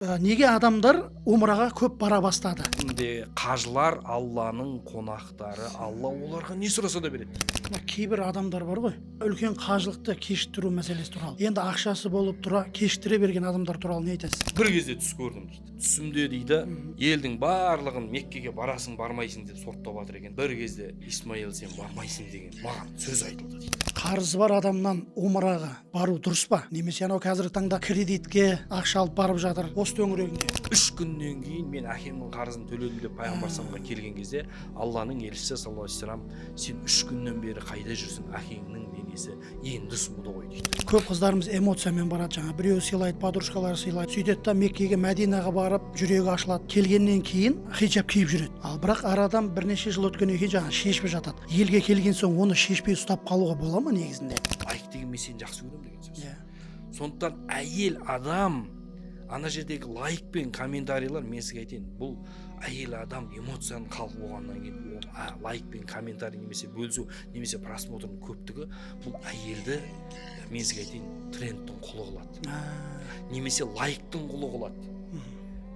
Неге адамдар умраға көп бара бастады? Қажылар Алланың қонақтары, Алла оларға не сұраса да береді. Кейбір адамдар бар ғой, үлкен қажылықты кешіктіру мәселесі туралы. Енді ақшасы болып тұра кешіктіре берген адамдар туралы не айтасыз? Бір кезде түс көрдім дейді. Түсімде дейді, елдің барлығын Меккеге барасың, бармайсың деп сұрыптап жатыр екен. Бір кезде Исмаил сен бармайсың деген маған сөз айтылды дейді. Қарызы бар адамнан умраға бару дұрыс па? Немесе анау қазіргі таңда кредитке ақша алып барып жатыр осы төңірегінде. 3 күннен кейін мен әкемнің қарызын төледім деп пайғамбар саллаллаху келген кезде Алланың елшісі саллаллаху алейхи вассалам сен 3 күннен бері қайда жүрсің, әкеңнің денесі енді суыды ғой дейді. Көп қыздарымыз эмоциямен барады, жаңа біреу сыйлайды, подружкалары сыйлайды, сөйтеді да Меккеге, Мәдинаға барып жүрегі ашылады, келгеннен кейін хиджаб киіп жүреді. Ал бірақ арадан бірнеше жыл өткеннен кейін жаңа шешпей жатады. Елге келген соң оны шешпей ұстап қалуға бола ма негізінде? Лайк деген мен сені жақсы көремін деген сөз. Сондықтан әйел адам ана жердегі лайк пен комментарийлар, мен сізге айтайын, бұл әйел адам эмоцияның қалып болғаннан кейін ол лайк пен комментарий немесе бөлісу немесе просмотрдың көптігі бұл әйелді, мен сізге айтайын, трендтің құлы қылады. Немесе лайктың құлы қылады.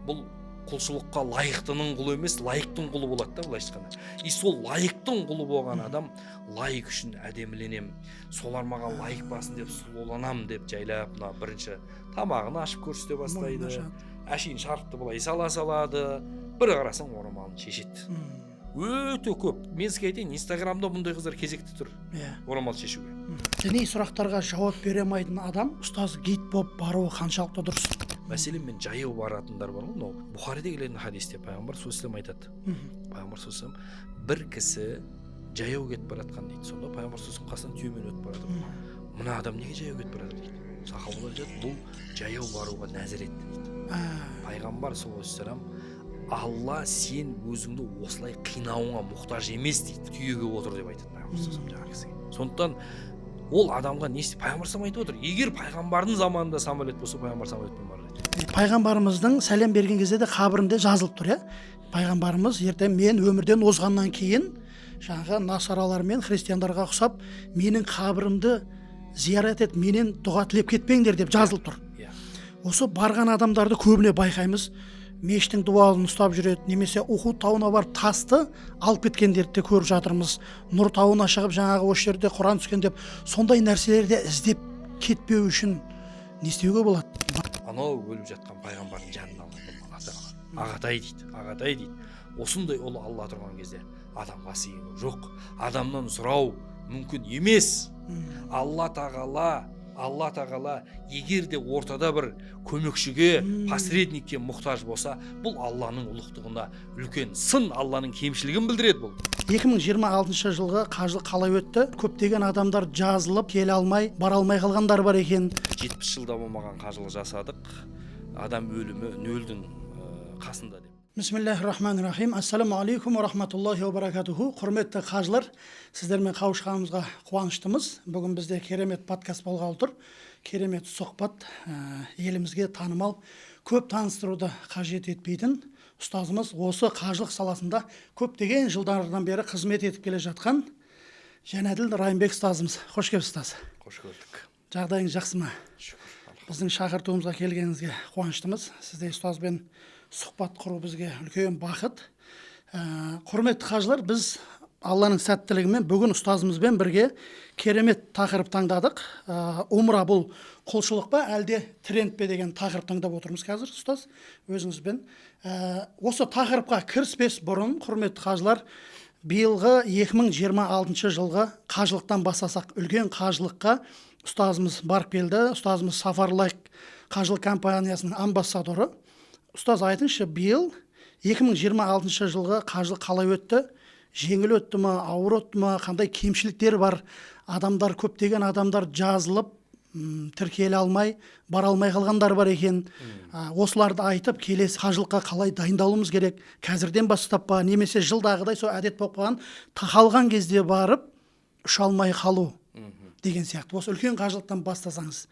Бұл құлшылыққа лайықтының құлы емес, лайктың құлы болады да былайша айтқанда. И сол лайктың құлы болған адам лайк үшін әдеміленем, солар маған лайк басын деп сұлуланам деп жайлап мына бірінші тамағын ашып көрсете бастайды. Әшейін шарфты былай сала салады, бір қарасаң орамалын шешеді. Өте көп. Мен сізге айтайын, Инстаграмда бұндай қыздар кезекте тұр. Орамал шешуге. Діни сұрақтарға жауап бере алмайтын адам ұстаз гид болып баруы қаншалықты дұрыс? Мәселен, мен жаяу баратындар бар ғой, мынау Бұхариде келетін хадисте пайғамбар саллаллаху алейхи айтады. Пайғамбар саллаллаху алейхи бір кісі жаяу кетіп баратқан дейді. Сонда пайғамбар саллаллаху қасынан түйемен өтіп барады. Мына адам неге жаяу кетіп барады дейді. Сахабалар айтады, бұл жаяу баруға нәзір етті дейді. Пайғамбар саллаллаху алейхи Алла сен өзіңді осылай қинауыңа мұқтаж емес дейді. Түйеге отыр деп айтады пайғамбар саллаллаху алейхи. Сондықтан ол адамға не істейді? Пайғамбар саллаллаху айтып отыр. Егер пайғамбардың заманында самолет болса, пайғамбар самолетпен барады. Пайғамбарымыздың сәлем берген кезде де қабірінде жазылып тұр, Пайғамбарымыз ертең мен өмірден озғаннан кейін жаңағы насаралар мен христиандарға ұқсап менің қабірімді зиярат ет, менен дұға тілеп кетпеңдер деп жазылып тұр. Осы барған адамдарды көбіне байқаймыз, мешіттің дуалын ұстап жүреді, немесе Ухуд тауына барып тасты алып кеткендерді де көріп жатырмыз. Нұр тауына шығып жаңағы осы жерде Құран түскен деп сондай нәрселерді іздеп кетпеу үшін не істеуге болады? Анау өліп жатқан пайғамбардың жанын алады, ағатай дейді. Осындай ұлы Алла тұрған кезде адамға сыйыну жоқ, адамнан сұрау мүмкін емес. Алла тағала егер де ортада бір көмекшіге, посредникке мұқтаж болса, бұл Алланың ұлықтығына үлкен сын, Алланың кемшілігін білдіреді бұл. 2026 жылғы қажылық қалай өтті? Көптеген адамдар жазылып келе алмай, бара алмай қалғандар бар екен. 70 жылда болмаған қажылық жасадық. Адам өлімі нөлдің қасында деп. Бисмиллахир-рахманир-рахим. Ассаламу алейкум ва рахматуллахи ва баракатуху. Құрметті қажылар, сіздермен қауышқанымызға қуаныштымыз. Бүгін бізде керемет подкаст болғалы тұр. Керемет сұхбат, елімізге танымал, көп таныстыруды қажет етпейтін ұстазымыз, осы қажылық саласында көптеген жылдардан бері қызмет етіп келе жатқан Жәнәділ Райымбек ұстазымыз. Қош келіпсіз, ұстаз. Қош көрдік. Жағдайыңыз жақсы ма? Шүкір. Біздің шақыртуымызға келгеніңізге қуаныштымыз. Сіздей ұстазбен сұхбат құру бізге үлкен бақыт. Құрметті қажылар, біз Алланың сәттілігімен бүгін ұстазымызбен бірге керемет тақырып таңдадық. Умра бұл құлшылық па, әлде тренд пе деген тақырып таңдап отырмыз қазір, ұстаз, өзіңізбен. Осы тақырыпқа кіріспес бұрын, құрметті қажылар, биылғы 2026 жылғы қажылықтан бастасақ, үлкен қажылыққа ұстазымыз барып келді. Ұстазымыз Сафарлайк қажылық компаниясының амбассадоры. Ұстаз, айтыңызшы, биыл 2026 жылғы қажылық қалай өтті? Жеңіл өтті ме, ауыр өтті ме, қандай кемшіліктер бар? Адамдар, көптеген адамдар жазылып, тіркеле алмай, бара алмай қалғандар бар екен. Осыларды айтып, келесі қажылыққа қалай дайындалуымыз керек? Қазірден бастап па, немесе жылдағыдай сол әдет болып қалған, қалған кезде барып, ұша алмай қалу деген сияқты. Осы үлкен қажылықтан бастасаңыз.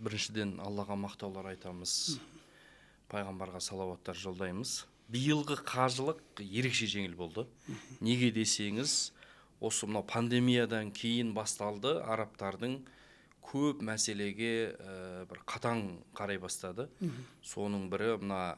Біріншіден Аллаға мақтаулар айтамыз, пайғамбарға салауаттар жолдаймыз. Биылғы қажылық ерекше жеңіл болды. Неге десеңіз, осы мынау пандемиядан кейін басталды, арабтардың көп мәселеге бір қатаң қарай бастады. Соның бірі мына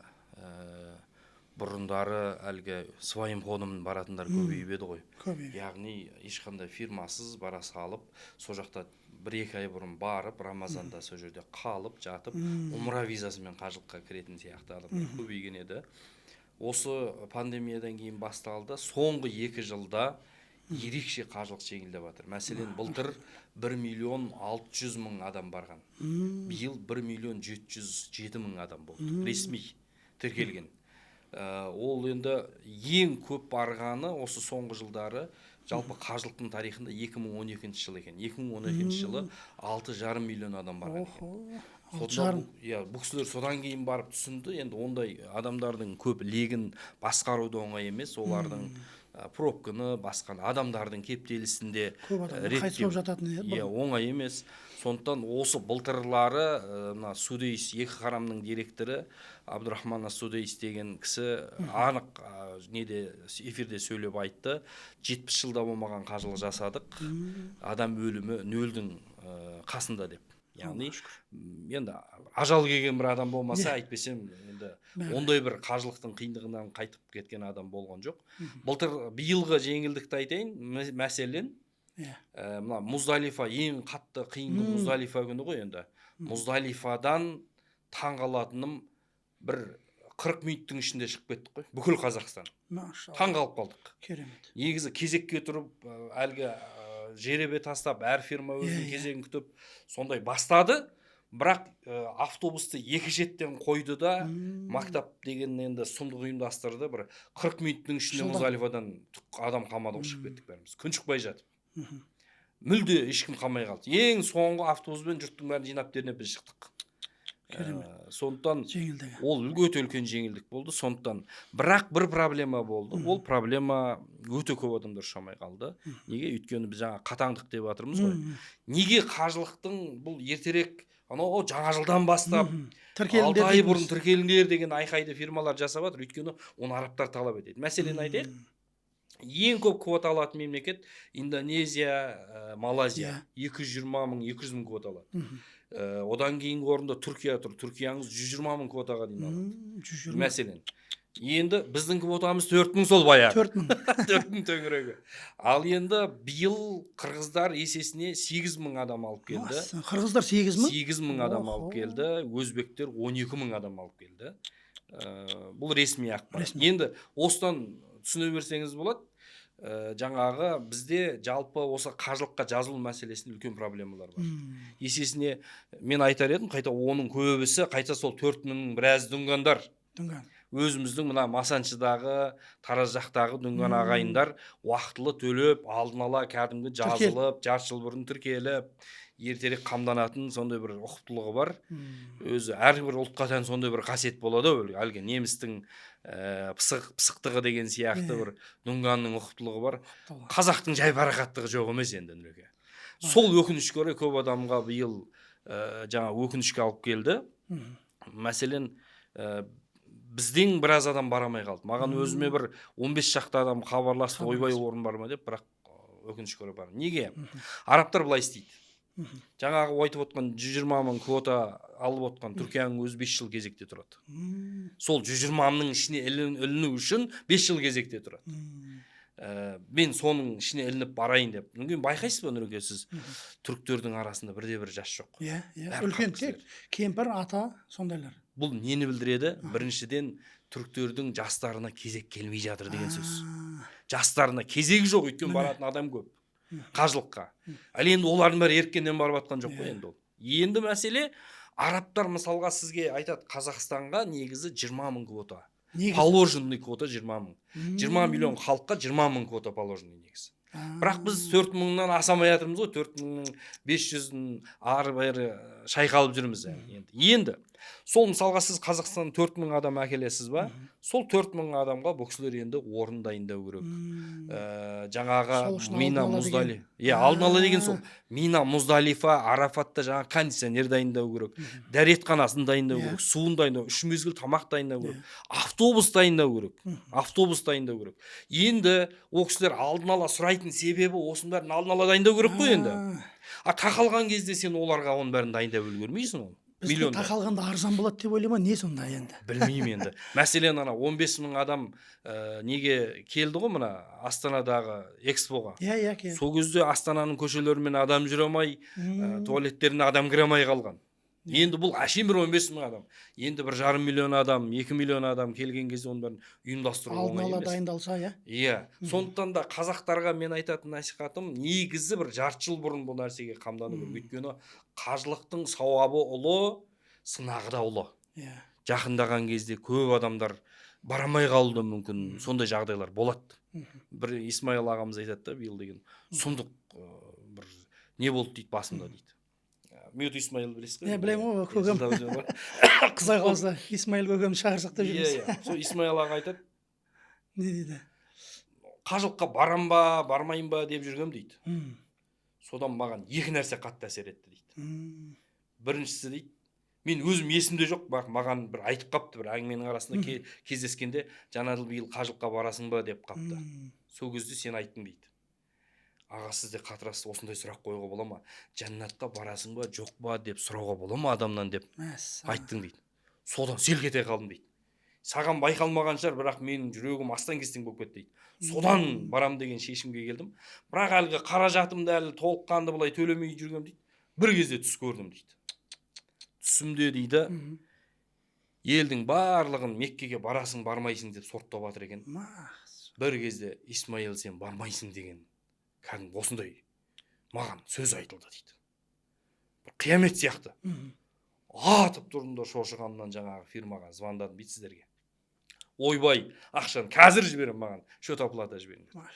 бұрындары әлгі своим ходом баратындар көбейіп еді ғой. Көбейіп. Яғни ешқандай фирмасыз бара салып, сол жақта 1-2 ай бұрын барып, Рамазанда сол жерде қалып, жатып, умра визасымен қажылыққа кіретін сияқты адамдар көбейген еді. Осы пандемиядан кейін басталды. Соңғы 2 жылда ерекше қажылық жеңілдеп жатыр. Мәселен, былтыр 1.600.000 адам барған. Биыл 1.707.000 адам болды. Ресми тіркелген. Ол енді ең көп барғаны осы соңғы жылдары жалпы қажылықтың тарихында 2012 жыл екен. 2012 жылы 6,5 миллион адам барған екен. Бұл кісілер содан кейін барып түсінді, енді ондай адамдардың көп легін басқаруды оңай емес, олардың пробканы басқан адамдардың кептелісінде реттеу оңай емес. Сондықтан осы былтырлары мына Судейс екі харамның директоры Абдурахман Судейс деген кісі анық эфирде сөйлеп айтты. 70 жылда болмаған қажылық жасадық. Адам өлімі нөлдің қасында деп. Яғни енді ажал келген бір адам болмаса, айтпесем енді ондай бір қажылықтың қиындығынан қайтып кеткен адам болған жоқ. Былтыр биылғы жеңілдікті айтайын, мәселен мына Муздалифа ең қатты қиын Муздалифа күні ғой енді. Муздалифадан таң қалатыным бір 40 минуттың ішінде шығып кеттік қой, бүкіл Қазақстан. Таң қалып қалдық. Керемет. Негізі кезекке тұрып, әлгі жеребе тастап, әр фирма өзінің кезегін күтіп, сондай бастады. Бірақ автобусты екі шеттен қойды да, мактап деген енді сұмдық ұйымдастырды. Бір 40 минуттың ішінде Муздалифадан адам қамады шығып кеттік бәріміз. Күн шықпай жатып. Мүлде ешкім қалмай қалды. Ең соңғы автобуспен жұрттың бәрін жинап тернеп біз шықтық. Сондықтан ол өте үлкен жеңілдік болды. Сондықтан бірақ бір проблема болды. Ол проблема өте көп адамдар ұшамай қалды. Неге? Өйткені біз жаңа қатаңдық деп жатырмыз ғой. Неге қажылықтың бұл ертерек жаңа жылдан бастап 6 ай бұрын тіркеліңдер деген айқайды фирмалар жасап жатыр? Өйткені оны арабтар талап етеді. Мәселен айтайық. Ең көп квота алатын мемлекет Индонезия, Малайзия. 220.000-200.000 квота алады. Одан кейінгі орында Түркия тұр. Түркияңыз 120.000 квотаға дейін алады. Мәселен. Енді біздің квотамыз 4.000 сол баяғы. 4.000 төңірегі. Ал енді биыл қырғыздар есесіне 8.000 адам алып келді. Қырғыздар 8.000? 8.000 адам алып келді. Өзбектер 12.000 адам алып келді. Бұл ресми ақпарат. Енді осыдан түсіне берсеңіз болады. Жаңағы бізде жалпы осы қажылыққа жазылу мәселесінде үлкен проблемалар бар. Есесіне мен айтар едім, қайта оның көбісі қайта сол 4.000 біраз дүнгандар. Өзіміздің мына Масаншыдағы, Тараз жақтағы дүнған ағайындар уақытылы төлеп, алдын ала кәдімгі жазылып, жарты жыл бұрын тіркеліп, ертерек қамданатын сондай бір ұқыптылығы бар. Өзі әрбір ұлтқа тән сондай бір қасиет болады. Әлгі немістің пысықтығы деген сияқты бір дүнганның ұқыптылығы бар. Қазақтың жайбарақаттығы жоқ емес енді Нұреке. Сол өкінішке орай көп адамға биыл жаңа өкінішке алып келді. Мәселен, бізден біраз адам барамай қалды. Маған өзіме бір 15 шақты адам хабарласты, ойбай орын бар ма деп, бірақ өкінішке орай бар. Неге? Арабтар былай істейді. Жаңағы айтып отқан 120.000 квота алып отқан Түркияның өзі 5 жыл кезекте тұрады. Сол 120.000-ның ішіне іліну үшін 5 жыл кезекте тұрады. Мен соның ішіне ілініп барайын деп. Мүмкін байқайсыз ба Нұреке, сіз түріктердің арасында бірде-бір жас жоқ. Үлкен тек кемпір, ата, сондайлар. Бұл нені білдіреді? Біріншіден түріктердің жастарына кезек келмей жатыр деген сөз. Жастарына кезек жоқ, өйткені баратын адам көп. Қажылыққа. Ал енді олардың бәрі еріккеннен барып жатқан жоқ қой енді ол. Енді мәселе, арабтар мысалға сізге айтады, Қазақстанға негізі 20.000 квота. Положенный квота 20.000. 20 миллион халыққа 20.000 квота положенный негізі. Бірақ біз 4.000-нан асамай жатырмыз ғой, 4.500-ін ары-бері шайқалып жүрміз енді. Сол мысалға сіз Қазақстан 4.000 адам әкелесіз ба? Сол 4.000 адамға бұл кісілер енді орын дайындау керек. Жаңағы Мина Муздалифа. Алдын ала деген сол. Мина Муздалифа, Арафатта жаңағы кондиционер дайындау керек. Дәретханасын дайындау керек, суын дайындау, 3 мезгіл тамақ дайындау керек. Автобус дайындау керек. Енді ол кісілер алдын ала сұрайтын себебі осының бәрін алдын ала дайындау керек қой енді. тақалған кезде сен оларға оның бәрін дайындап үлгермейсің оны. Бізге Миллиондар. тақалғанда арзан болады деп ойлама, не сонда енді? Білмеймін енді. Мәселен ана 15 мың адам неге келді ғой мына Астанадағы экспоға. Иә, кен. Сол кезде Астананың көшелерімен адам жүре алмай, туалеттеріне адам кіре алмай қалған. Енді бұл әшейін бір 15 мың адам. Енді 1,5 миллион адам, 2 миллион адам келген кезде оның бәрін ұйымдастыру Алдын оңай ала емес. дайындалса, иә. Иә. Сондықтан да қазақтарға мен айтатын насихатым, негізі бір жарты жыл бұрын бұл нәрсеге қамдану керек. Өйткені қажылықтың сауабы ұлы, сынағы да ұлы. Иә. Жақындаған кезде көп адамдар барамай қалуы мүмкін. Сондай жағдайлар болады. Бір Исмаил ағамыз айтады да, биыл деген сұмдық бір не болды дейді басымда дейді. Мют Исмаил білесіз ғой? Білемін ғой, көкем. Құдай қаласа Исмаил көкем шақырсақ та жүрміз. Иә. Сол Исмаил аға айтады. Не дейді? Қажылыққа барам ба, бармайын ба деп жүргем дейді. Содан маған екі нәрсе қатты әсер етті дейді. Біріншісі дейді, мен өзім есімде жоқ, маған бір айтып қапты, бір әңгіменің арасында кездескенде, Жанаділ биыл қажылыққа барасың ба деп қапты. Сол кезде сен айттың дейді. Аға, сізде қатырасыз, осындай сұрақ қоюға бола ма? Жәннатқа барасың ба, жоқ ба деп сұрауға бола ма адамнан деп айттың дейді. Содан селк ете қалдым дейді. Саған байқалмаған шығар, бірақ менің жүрегім астан-кестен болып кетті дейді. Содан барам деген шешімге келдім. Бірақ әлгі қаражатымды әлі толыққанды былай төлемей жүргем дейді. Бір кезде түс көрдім дейді. Түсімде дейді, елдің барлығын Меккеге барасың, бармайсың деп сұрыптап жатыр екен. Бір кезде Исмаил, сен бармайсың деген кәдімгі осындай маған сөз айтылды дейді. Қиямет сияқты. Атып тұрдым да шошығаннан жаңағы фирмаға звондадым, бит сіздерге. Ойбай, ақшаны қазір жіберем, маған счет оплата жіберіңдер.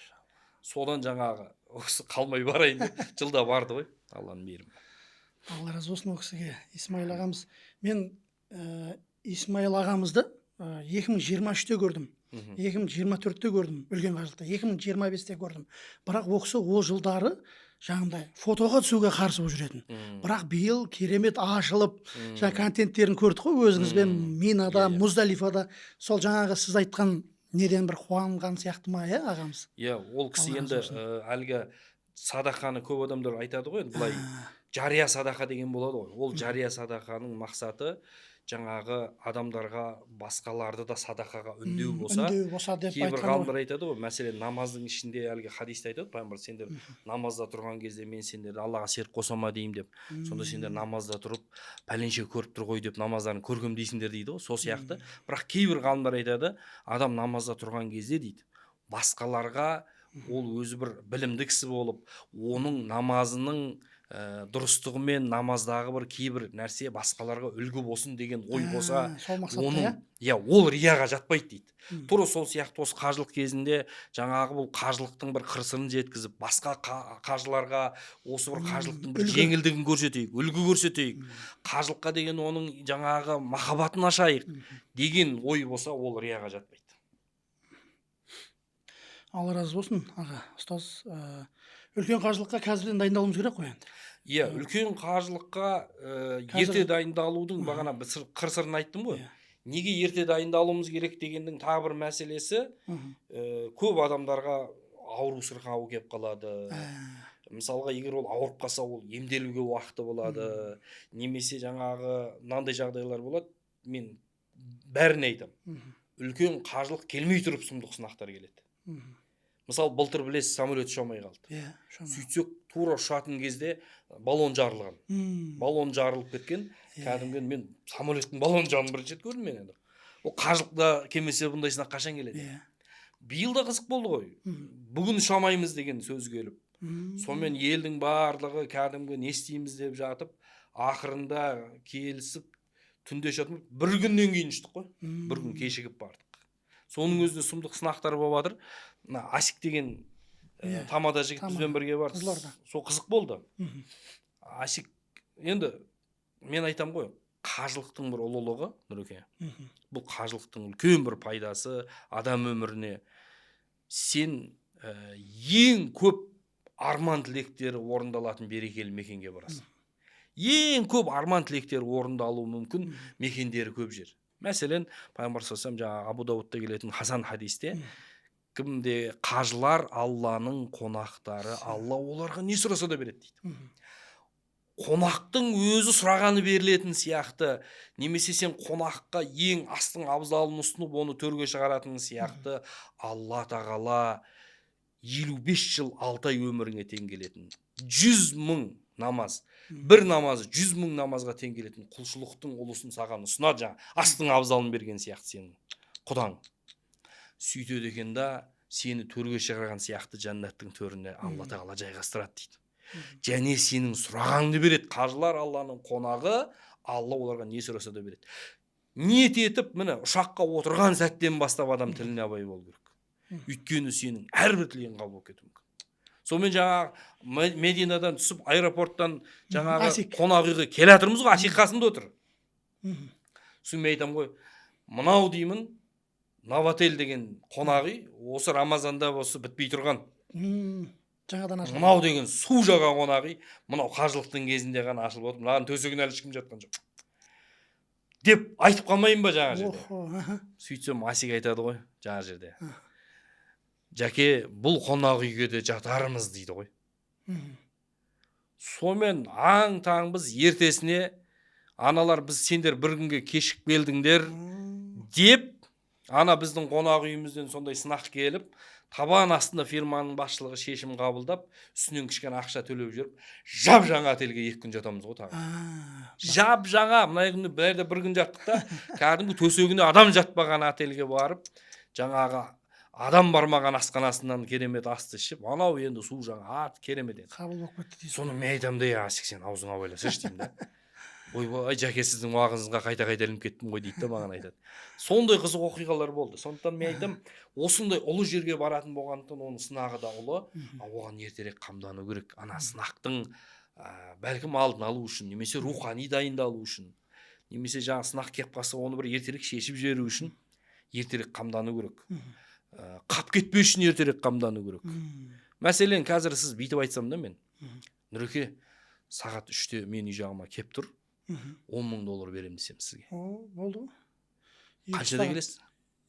Содан жаңағы осы қалмай барайын деп жылда барды ғой, Алланың мейірімі. Алла разы болсын ол кісіге. Исмаил ағамыз. Мен Исмаил ағамызды 2023-те көрдім. 2024-те көрдім, үлкен қажылықта. 2025-те көрдім. Бірақ ол кісі ол жылдары жаңағындай фотоға түсуге қарсы болып жүретін. Бірақ биыл керемет ашылып, жаңа контенттерін көрдік қой өзіңізбен Минада, Муздалифада. Сол жаңағы сіз айтқан неден бір қуанған сияқты ма, иә, ағамыз? Иә, ол кісі енді әлгі садақаны көп адамдар айтады ғой, былай жария садақа деген болады ғой. Ол жария садақаның мақсаты жаңағы адамдарға басқаларды да садақаға үндеу болса деп кейбір ғалымдар айтады ғой, мәселен намаздың ішінде әлгі хадисте айтады, пайғамбар, сендер намазда тұрған кезде мен сендерді Аллаға серік қосама деймін деп, сонда сендер намазда тұрып пәленше көріп тұр ғой деп намаздарын көргем дейсіңдер дейді ғой. Сол сияқты. Бірақ кейбір ғалымдар айтады, адам намазда тұрған кезде дейді, басқаларға ол өзі бір білімді кісі болып, оның намазының дұрыстығы мен намаздағы бір кейбір нәрсе басқаларға үлгі болсын деген ой болса, оның ол рияға жатпайды дейді. Тура сол сияқты осы қажылық кезінде жаңағы бұл қажылықтың бір қыр-сырын жеткізіп, басқа қажыларға осы бір қажылықтың бір жеңілдігін көрсетейік, үлгі көрсетейік, қажылыққа деген оның жаңағы махаббатын ашайық деген ой болса, ол рияға жатпайды. Алла разы болсын, аға, ұстаз. Үлкен қажылыққа қазірден дайындалуымыз керек қой енді. Иә, үлкен қажылыққа ерте дайындалудың бағана қыр-сырын айттым ғой. Неге ерте дайындалуымыз керек дегендің тағы бір мәселесі, көп адамдарға ауру сырқауы келіп қалады. Мысалға, егер ол ауырып қалса, ол емделуге уақыты болады. Немесе жаңағы мынандай жағдайлар болады. Мен бәріне айтамын. Үлкен қажылық келмей тұрып сұмдық сынақтар келеді. Мысалы, былтыр білесіз, самолет ұшамай қалды. Сөйтсек, тура ұшатын кезде баллон жарылған. Баллон жарылып кеткен. Кәдімгі мен самолеттің баллон жанын бірінші рет көрдім мен енді. Ол қажылықта келмесе бұндай сынақ қашан келеді? Биыл да қызық болды ғой. Бүгін ұшамаймыз деген сөз келіп. Сонымен елдің барлығы кәдімгі не істейміз деп жатып, ақырында келісіп, түнде жатып, бір күннен кейін ұштық қой. Бір күн кешігіп бардық. Соның өзінде сұмдық сынақтар болып жатыр. Асик деген Тамада жігітімізбен бірге бардық. Сол қызық болды. Асик, енді мен айтам ғой, қажылықтың бір ұлылығы, Нұреке. Бұл қажылықтың үлкен бір пайдасы адам өміріне. Сен ең көп арман тілектері орындалатын берекелі мекенге барасың. Ең көп арман тілектері орындалуы мүмкін мекендері көп жер. Мәселен, пайғамбар саллаллаху жаңа Абу Даудта келетін Хасан хадисте, кімде қажылар Алланың қонақтары, Алла оларға не сұраса да береді дейді. қонақтың өзі сұрағаны берілетін сияқты, немесе сен қонаққа ең астың абзалын ұсынып оны төрге шығаратын сияқты, алла тағала 55 жыл 6 ай өміріңе тең келетін 100 мың намаз, бір намазы 100 мың намазға тең келетін құлшылықтың ұлысын саған ұсынады, жаңа астың абзалын берген сияқты сенің құдаң. Сөйтеді екен да, сені төрге шығарған сияқты жәннаттың төріне алла тағала жайғастырады дейді. Және сенің сұрағыңды береді. Қажылар Алланың қонағы, алла оларға не сұраса да береді. Ниет етіп, міне ұшаққа отырған сәттен бастап адам тіліне абай болу керек. Өйткені сенің әрбір тілегің қабыл болып кетуі мүмкін. Сонымен жаңағы Мединадан түсіп, аэропорттан жаңағы қонақ үйге келе жатырмыз ғой, Асик қасында отыр. Сонымен айтамын ғой, мынау деймін, Новотель деген қонақ үй, осы Рамазанда осы бітпей тұрған. Жаңадан ашылды. Мынау деген су жаға қонақ үй, мынау қажылықтың кезінде ғана ашылып отыр. Мынаған төсегін әлі ешкім жатқан жоқ. Деп айтып қалмайын ба жаңа жерде? Сөйтсем Асик айтады ғой, жаңа жерде. Жәке, бұл қонақ үйге де жатармыз дейді ғой. Сонымен аң-таң біз ертесіне аналар біз сендер бір күнге кешік келдіңдер деп, ана біздің қонақ үйімізден сондай сынақ келіп, табан астында фирманың басшылығы шешім қабылдап, үстінен кішкене ақша төлеп жүріп, жап-жаңа отельге 2 күн жатамыз ғой тағы. Жап-жаңа, мына күні бәрде бір күн жаттық та, кәдімгі төсегіне адам жатпаған отельге барып, жаңағы адам бармаған асханасынан керемет асты ішіп, анау енді су жаңа керемет еді. Қабыл болып кетті дейсің. Соны мен айтамын да, Асик, сен аузыңа байласайшы деймін да. Ойбай, жәке, сіздің уағызыңызға қайта-қайта ілініп кеттім ғой дейді да, маған айтады. Сондай қызық оқиғалар болды. Сондықтан мен айтам, осындай ұлы жерге баратын болғандықтан оның сынағы да ұлы, оған ертерек қамдану керек. Ана сынақтың бәлкім алдын алу үшін, немесе рухани дайындалу үшін, немесе жаңа сынақ келіп қалса, оны бір ертерек шешіп жіберу үшін ертерек қамдану керек. Қап кетпес үшін ертерек қамдану керек. Мәселен, қазір сіз бүйтіп айтсам да мен, Нұреке, сағат 3-те мен үй жағыма кеп тұр, $10,000 беремін десем сізге. Болды ғой. Қаншада келесіз?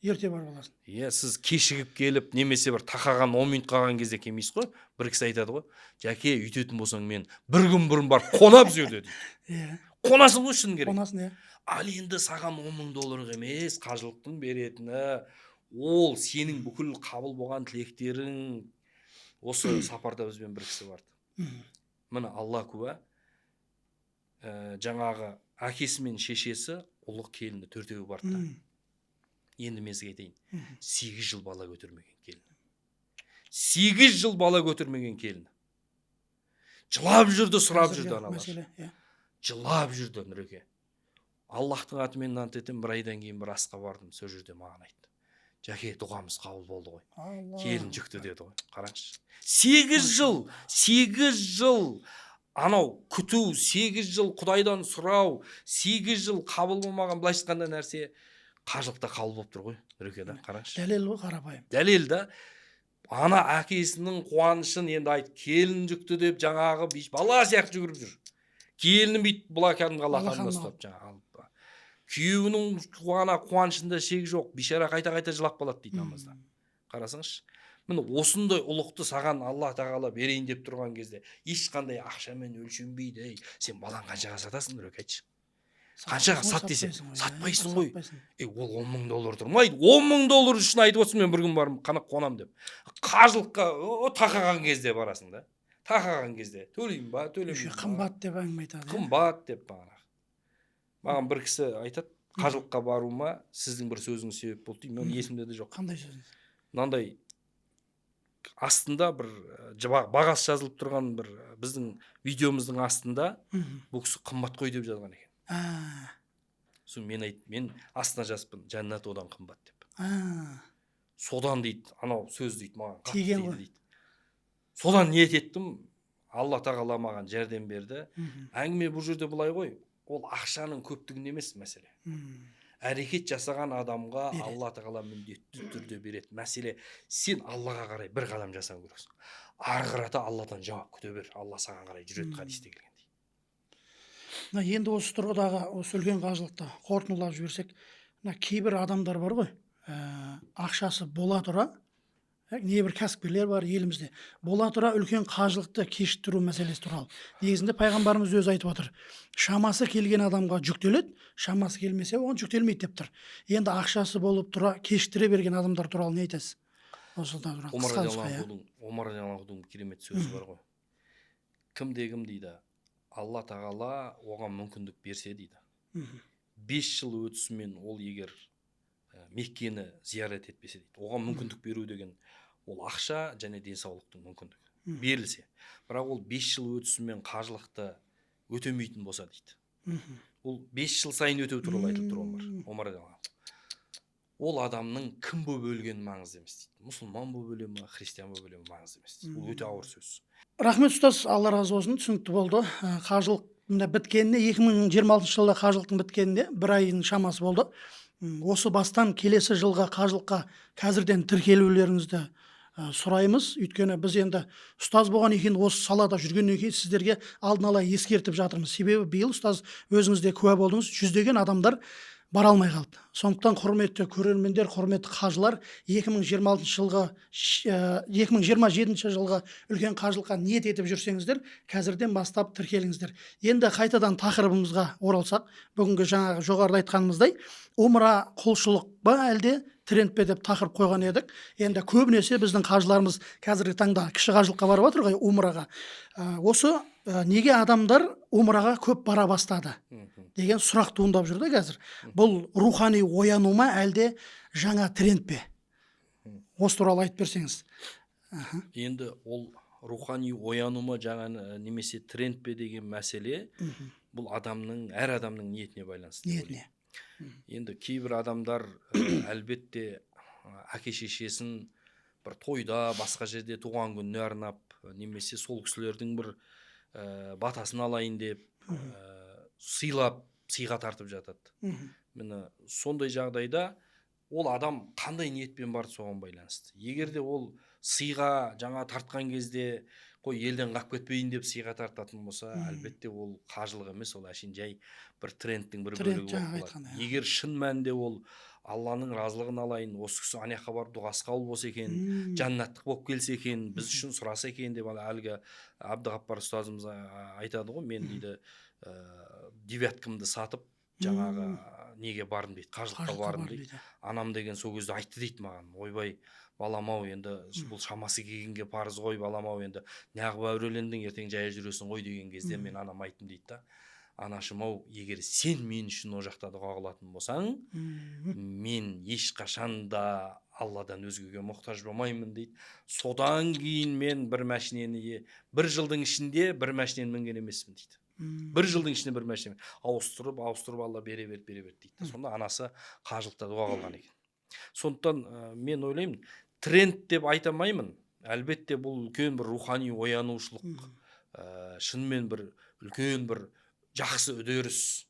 Ерте барып аласың. Иә, сіз кешігіп келіп, немесе бір тақаған 10 минут қалған кезде келмейсіз ғой. Бір кісі айтады ғой, жәке, үйтетін болсаң мен бір күн бұрын барып қонап жүрді дейді. Иә. Қонасың ғой шын керек. Қонасың, иә. Ал енді саған $10,000 емес, қажылықтың беретіні, ол сенің бүкіл қабыл болған тілектерің. Осы сапарда бізбен бір кісі барды. Міне Алла куә, жаңағы әкесі мен шешесі ұлық келіні 4-еуі барды да. Енді мен сізге айтайын, 8 жыл бала көтермеген келін. 8 жыл бала көтермеген келін. Жылап жүрді, сұрап жүрді аналар. Жылап жүрді Нұреке. Аллахтың атымен ант етем, бір айдан кейін бір асқа бардым, сол жерде маған айтты. Жәке, дұғамыз қабыл болды ғой. Келін жүкті деді ғой. Қараңызшы. 8 жыл анау күту, 8 жыл Құдайдан сұрау, 8 жыл қабыл болмаған былайша айтқанда нәрсе қажылықта қабыл болып тұр ғой, Нұреке да, қараңызшы. Дәлел ғой, қарапайым. Дәлел да. Ана әкесінің қуанышын енді айт, келін жүкті деп жаңағы бала сияқты жүгіріп жүр. Келінім бүйтіп бұла кәдімгі алақанында ұстап жаңағы алып. Күйеуінің қуанышында шек жоқ, бишара қайта-қайта жылап қалады дейді намазда. Қарасаңызшы. Міне осындай ұлықты саған Алла тағала берейін деп тұрған кезде ешқандай ақшамен өлшенбейді. Сен балаң қаншаға сатасың, Нұреке, айтшы. Қаншаға сат десе, сатпайсың ғой. Ол $10,000 тұрмайды. $10,000 үшін айтып отырсың, мен бір күн барып қонам деп. Қажылыққа тақаған кезде барасың да. Тақаған кезде төлеймін ба, төлемеймін ба. Қымбат деп әңгіме айтады. Қымбат деп маған бір кісі айтады, қажылыққа баруыма сіздің бір сөзіңіз себеп болды дейді. Мен есімде де жоқ. Қандай сөзіңіз? Мынандай астында бір бағасы жазылып тұрған бір біздің видеомыздың астында бұл кісі қымбат қой деп жазған екен. Сосын мен астына жазыппын, жәннат одан қымбат деп. Содан дейді, анау сөз дейді маған қатты дейді. Содан ниет еттім, Алла тағала маған жәрдем берді. Әңгіме бұл жерде былай ғой, ол ақшаның көптігінде емес мәселе. Әрекет жасаған адамға Алла тағала міндетті түрде береді. Мәселе, сен Аллаға қарай бір қадам жасау керексің. Ары қарата Алладан жауап күте бер. Алла саған қарай жүреді, хадисте келгендей. Енді осы тұрғыдағы осы үлкен қажылықта қорытындылап жіберсек, кейбір адамдар бар ғой, ақшасы бола тұра, небір кәсіпкерлер бар елімізде. Бола тұра үлкен қажылықты кешіктіру мәселесі туралы. Негізінде пайғамбарымыз өзі айтып отыр. Шамасы келген адамға жүктеледі, шамасы келмесе оған жүктелмейді деп тұр. Енді ақшасы болып тұра кешіктіре берген адамдар туралы не айтасыз? Осыдан тұрады. Омар радиаллахудың керемет сөзі бар ғой. Кім дейді, Алла тағала оған мүмкіндік берсе дейді. 5 жыл өтісімен ол егер Меккені зиярат етпесе дейді. Оған мүмкіндік беру деген ол ақша және денсаулықтың мүмкіндігі берілсе. Бірақ ол 5 жыл өтісімен қажылықты өтемейтін болса дейді. Ол 5 жыл сайын өтеу туралы айтып тұр Омар радиаллаху. Ол адамның кім болып өлгені маңызды емес дейді. Мұсылман болып өле ме, христиан болып өле ме маңызды емес дейді. Ол өте ауыр сөз. Рахмет ұстаз, Алла разы болсын, түсінікті болды. Қажылық біткеніне 2026 жылда қажылықтың біткеніне 1 айдың шамасы болды. Осы бастан келесі жылға қажылыққа қазірден тіркелулеріңізді сұраймыз. Өйткені біз енді ұстаз болған екен, осы салада жүргеннен кейін сіздерге алдын ала ескертіп жатырмыз. Себебі биыл ұстаз өзіңіз де куә болдыңыз, жүздеген адамдар бара алмай қалды. Сондықтан құрметті көрермендер, құрметті қажылар, 2027 жылға үлкен қажылыққа ниет етіп жүрсеңіздер, қазірден бастап тіркеліңіздер. Енді қайтадан тақырыбымызға оралсақ, бүгінгі жаңағы жоғарыда айтқанымыздай, умра құлшылық па әлде тренд пе деп тақырып қойған едік. Енді көбінесе біздің қажыларымыз қазіргі таңда кіші қажылыққа барып жатыр ғой, умраға. Осы неге адамдар умраға көп бара бастады деген сұрақ туындап жүр да қазір. Бұл рухани ояну ма әлде жаңа тренд пе? Осы туралы айтып берсеңіз. Енді ол рухани ояну ма жаңа немесе тренд пе деген мәселе бұл әр адамның ниетіне байланысты. Ниетіне. Енді кейбір адамдар әлбетте әке шешесін бір тойда, басқа жерде туған күніне арнап, немесе сол кісілердің бір батасын алайын деп сыйлап, сыйға тартып жатады. Міне сондай жағдайда ол адам қандай ниетпен барды соған байланысты. Егер де ол сыйға жаңа тартқан кезде қой елден қап кетпейін деп сыйға тартатын болса, әлбетте ол қажылық емес, ол әшейін жай бір трендтің бір бөлігі болып қалады. Егер шын мәнінде ол Алланың разылығын алайын, осы кісі ана барып дұғасы қабыл болса екен, жаннаттық болып келсе екен, біз үшін сұраса екен деп әлгі Әбдіғаппар ұстазымыз айтады ғой, мен дейді девяткамды сатып жаңағы неге бардым дейді, қажылыққа бардым дейді. Анам деген сол кезде айтты дейді маған, ойбай балам-ау, енді бұл шамасы келгенге парыз ғой балам-ау, енді неғып әурелендің, ертең жая жүресің ғой деген кезде мен анам айттым дейді да. Анашым-ау, егер сен мен үшін о жақта дұға қылатын болсаң, мен ешқашан да Алладан өзгеге мұқтаж болмаймын дейді. Содан кейін мен бір жылдың ішінде бір мәшинені мінген емеспін дейді. 1 жылдың ішінде бір мәшине ауыстырып Алла бере берді дейді. Сонда анасы қажылықта дұға қылған екен. Сондықтан мен ойлаймын, тренд деп айта алмаймын. Әлбетте бұл үлкен бір рухани оянушылық, шынымен бір үлкен бір жақсы үдеріс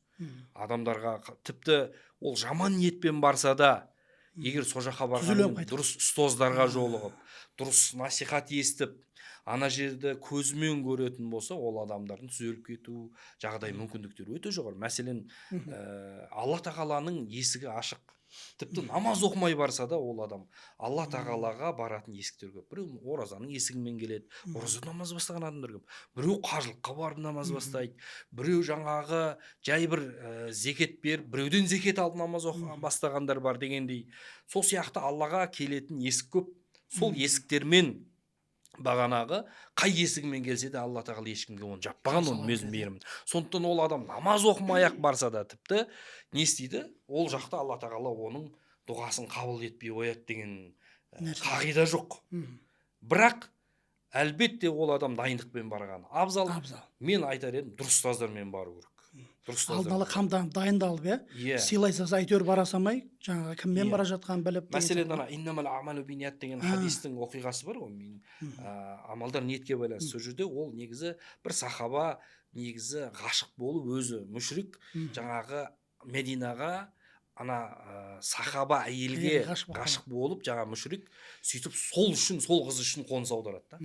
адамдарға, тіпті ол жаман ниетпен барса да, егер сол жаққа барғанмен дұрыс ұстаздарға жолығып, дұрыс насихат естіп, ана жерді көзімен көретін болса, ол адамдардың түзеліп кету жағдай мүмкіндіктері өте жоғары. Мәселен, Алла тағаланың есігі ашық. Тіпті намаз оқымай барса да ол адам Алла тағалаға баратын есіктер көп. Біреу оразаның есігімен келеді, ораза намаз бастаған адамдар көп. Біреу қажылыққа барып намаз бастайды, біреу жаңағы жай бір зекет беріп, біреуден зекет алып намаз бастағандар бар дегендей. Сол сияқты Аллаға келетін есік көп. Сол есіктермен бағанағы қай есігімен келсе де Алла тағала ешкімге оны жаппаған, оның өзін берімін. Сондықтан ол адам намаз оқымай-ақ барса да тіпті не істейді? Ол жақта Алла тағала оның дұғасын қабыл етпей қояды деген қағида жоқ. Бірақ әлбетте ол адам дайындықпен барған абзал. Мен айтар едім, дұрыс ұстаздармен бару керек. Алдын ала қамданып дайындалып, сыйлайса әйтеуір бара салмай, жаңағы кіммен бара жатқанын біліп. Мәселен, иннамал аъмалу бинният деген хадистің оқиғасы бар ғой, амалдар ниетке байланысты. Сол жерде ол негізі бір сахаба, негізі ғашық болып өзі мүшрик, жаңағы Мединаға сахаба әйелге ғашық болып ғашық болып жаңа мүшрик сөйтіп сол қыз үшін қоныс аударады да.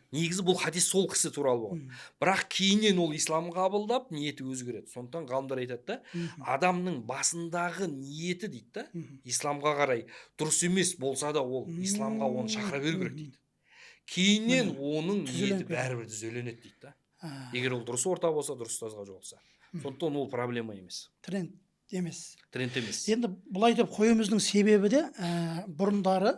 Негізі бұл хадис сол кісі туралы болған. Бірақ кейіннен ол исламға қабылдап ниеті өзгереді. Сондықтан ғалымдар айтады да, адамның басындағы ниеті дейді да, исламға қарай дұрыс емес болса да ол исламға оны шақыра беру керек дейді. Кейіннен оның ниеті бәрібір түзеленеді дейді да. Егер ол дұрыс орта болса, дұрыс ұстазға жолса. Сондықтан ол проблема емес. Тренд емес. Енді бұлай деп қоюымыздың себебі де бұрындары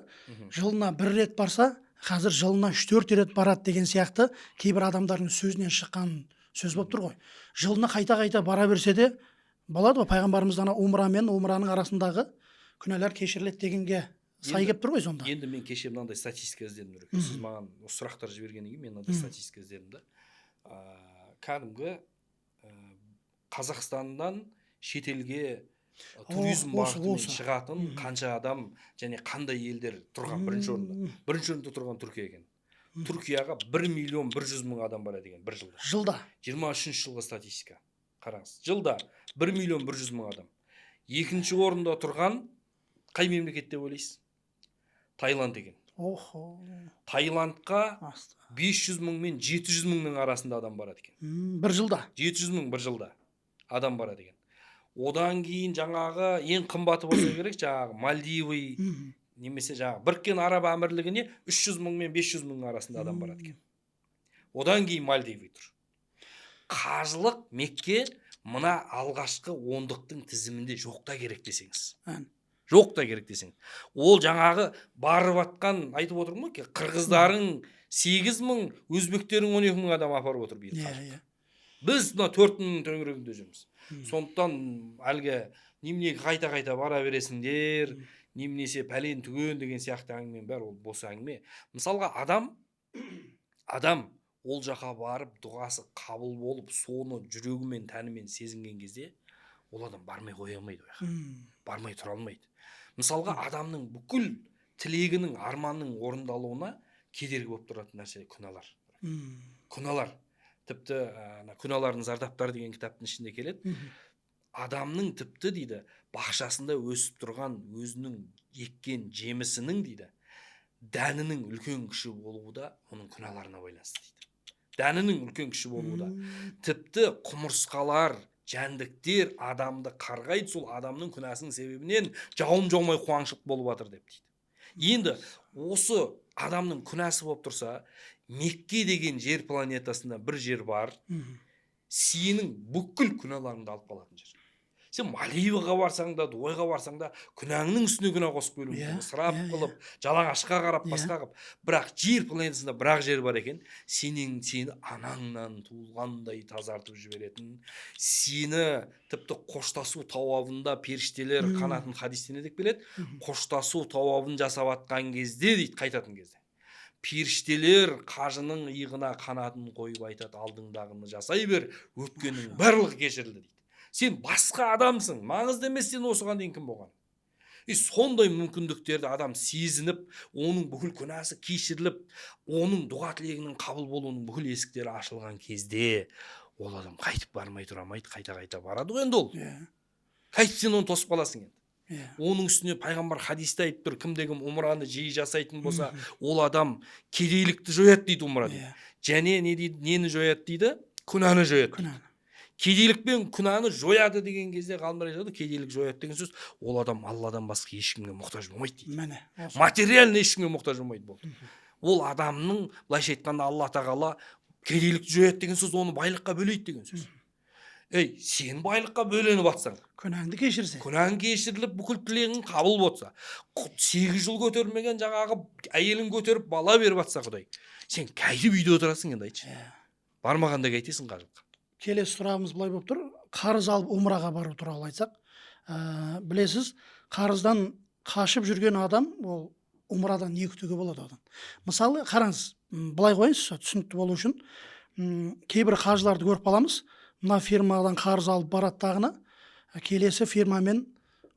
жылына 1 рет барса, қазір жылына 3-4 рет барады деген сияқты кейбір адамдардың сөзінен шыққан сөз болып тұр ғой. Жылына қайта бара берсе де болады ғой, пайғамбарымыз умра мен умраның арасындағы күнәлар кешіріледі дегенге сай келіп тұр ғой сонда. Енді мен кеше мынандай статистика іздедім. Сіз маған осы сұрақтар жібергеннен кейін мен мынандай статистика іздедім да. Кәдімгі Қазақстаннан шетелге туризм бағытымен шығатын қанша адам және қандай елдер тұрған бірінші орында. Бірінші орында тұрған Түркия екен. Түркияға 1.100.000 адам барады екен бір жылда. Жылда. 23 жылғы статистика. Қараңыз. Жылда 1.100.000 адам. Екінші орында тұрған қай мемлекет деп ойлайсыз? Таиланд екен. Таиландқа 500.000 мен 700.000-ның арасында адам барады екен. Бір жылда. 700.000 бір жылда адам барады екен. Одан кейін жаңағы ең қымбаты болса керек, жаңағы Мальдивы немесе жаңағы Біріккен Араб Әмірлігіне 300.000 мен 500.000 арасында адам барады екен. Одан кейін Мальдивы тұр. Қажылық Мекке мына алғашқы ондықтың тізімінде жоқ та керек десеңіз. Жоқ та керек десең. Ол жаңағы барып атқан, айтып отырмын ғой, қырғыздарың 8.000, өзбектерің 12.000 адам апарып отыр биыл. Біз 4.000 төңірегінде жүрміз. Сондықтан әлгі немнеге қайта бара бересіңдер, немнесе пәлен түген деген сияқты әңгіме бәрі ол бос әңгіме. Мысалға адам ол жаққа барып дұғасы қабыл болып, соны жүрегімен, тәнімен сезінген кезде ол адам бармай қоя алмайды, бармай тұра алмайды. Мысалға адамның бүкіл тілегінің, арманның орындалуына кедергі болып тұратын нәрсе күнәлар. Күнәлар. Тіпті күнәлардың зардаптары деген кітаптың ішінде келеді. Адамның тіпті дейді, бақшасында өсіп тұрған өзінің еккен жемісінің дейді, дәнінің үлкен кіші болуы да оның күнәларына байланысты дейді. Дәнінің үлкен кіші болуы да. Тіпті құмырсқалар, жәндіктер адамды қарғайды, сол адамның күнәсінің себебінен жауым жаумай қуаңшылық болып жатыр деп дейді. Енді осы адамның күнәсі болып тұрса, Мекке деген жер планетасында бір жер бар, сенің бүкіл күнәларыңды алып қалатын жер. Сен Мальдиваға барсаң да, Дубайға барсаң да, күнәңнің үстіне күнә қосып келуің мүмкін. Ысырап қылып, жалаңашқа қарап, басқа қылып. Бірақ жер планетасында бірақ жер бар екен, сені анаңнан туылғандай тазартып жіберетін, сені тіпті қоштасу тауабында періштелер қанатын хадисте не деп келеді? Қоштасу тауабын жасап атқан кезде дейді, қайтатын кезде. Періштелер қажының иығына қанатын қойып айтады, алдыңдағыны жасай бер, өткеннің барлығы кешірілді дейді. Сен басқа адамсың, маңызды емес сен осыған дейін кім болған. Сондай мүмкіндіктерді адам сезініп, оның бүкіл күнәсі кешіріліп, оның дұға тілегінің қабыл болуының бүкіл есіктері ашылған кезде, ол адам қайтып бармай тұрамайды, қайта барады ғой енді ол. Қайтып сен оны тосып қаласың енді. Оның үстіне пайғамбар хадисте айтып тұр, кімдегі умраны жиі жасайтын болса, ол адам кедейлікті жояды дейді умрада. Және нені жояды дейді? Күнәні жояды. Кедейлік пен күнәні жояды деген кезде ғалымдар айтады, кедейлік жояды деген сөз, ол адам Алладан басқа ешкімге мұқтаж болмайды дейді. Материально ешкімге мұқтаж болмайды болды. Ол адамның, былайша айтқанда Алла тағала кедейлікті жояды деген сөз, оны байлыққа бөлейді деген сөз. Сен байлыққа бөленіп атсаң, күнәңді кешірсе, күнәң кешіріліп, бүкіл тілегің қабыл болса, 8 жыл көтермеген жаңағы әйелін көтеріп бала беріп атса Құдай, сен қайтып үйде отырасың енді айтшы. Бармағанда қайтесің қажылыққа. Келесі сұрағымыз былай болып тұр. Қарыз алып умраға бару туралы айтсақ, білесіз, қарыздан қашып жүрген адам, ол умрадан не күтуге болады одан. Мысалы, қараңыз, былай қойыңыз, түсінікті болу үшін, кейбір қажыларды көріп қаламыз, мына фирмадан қарыз алып бараттағына, келесі фирмамен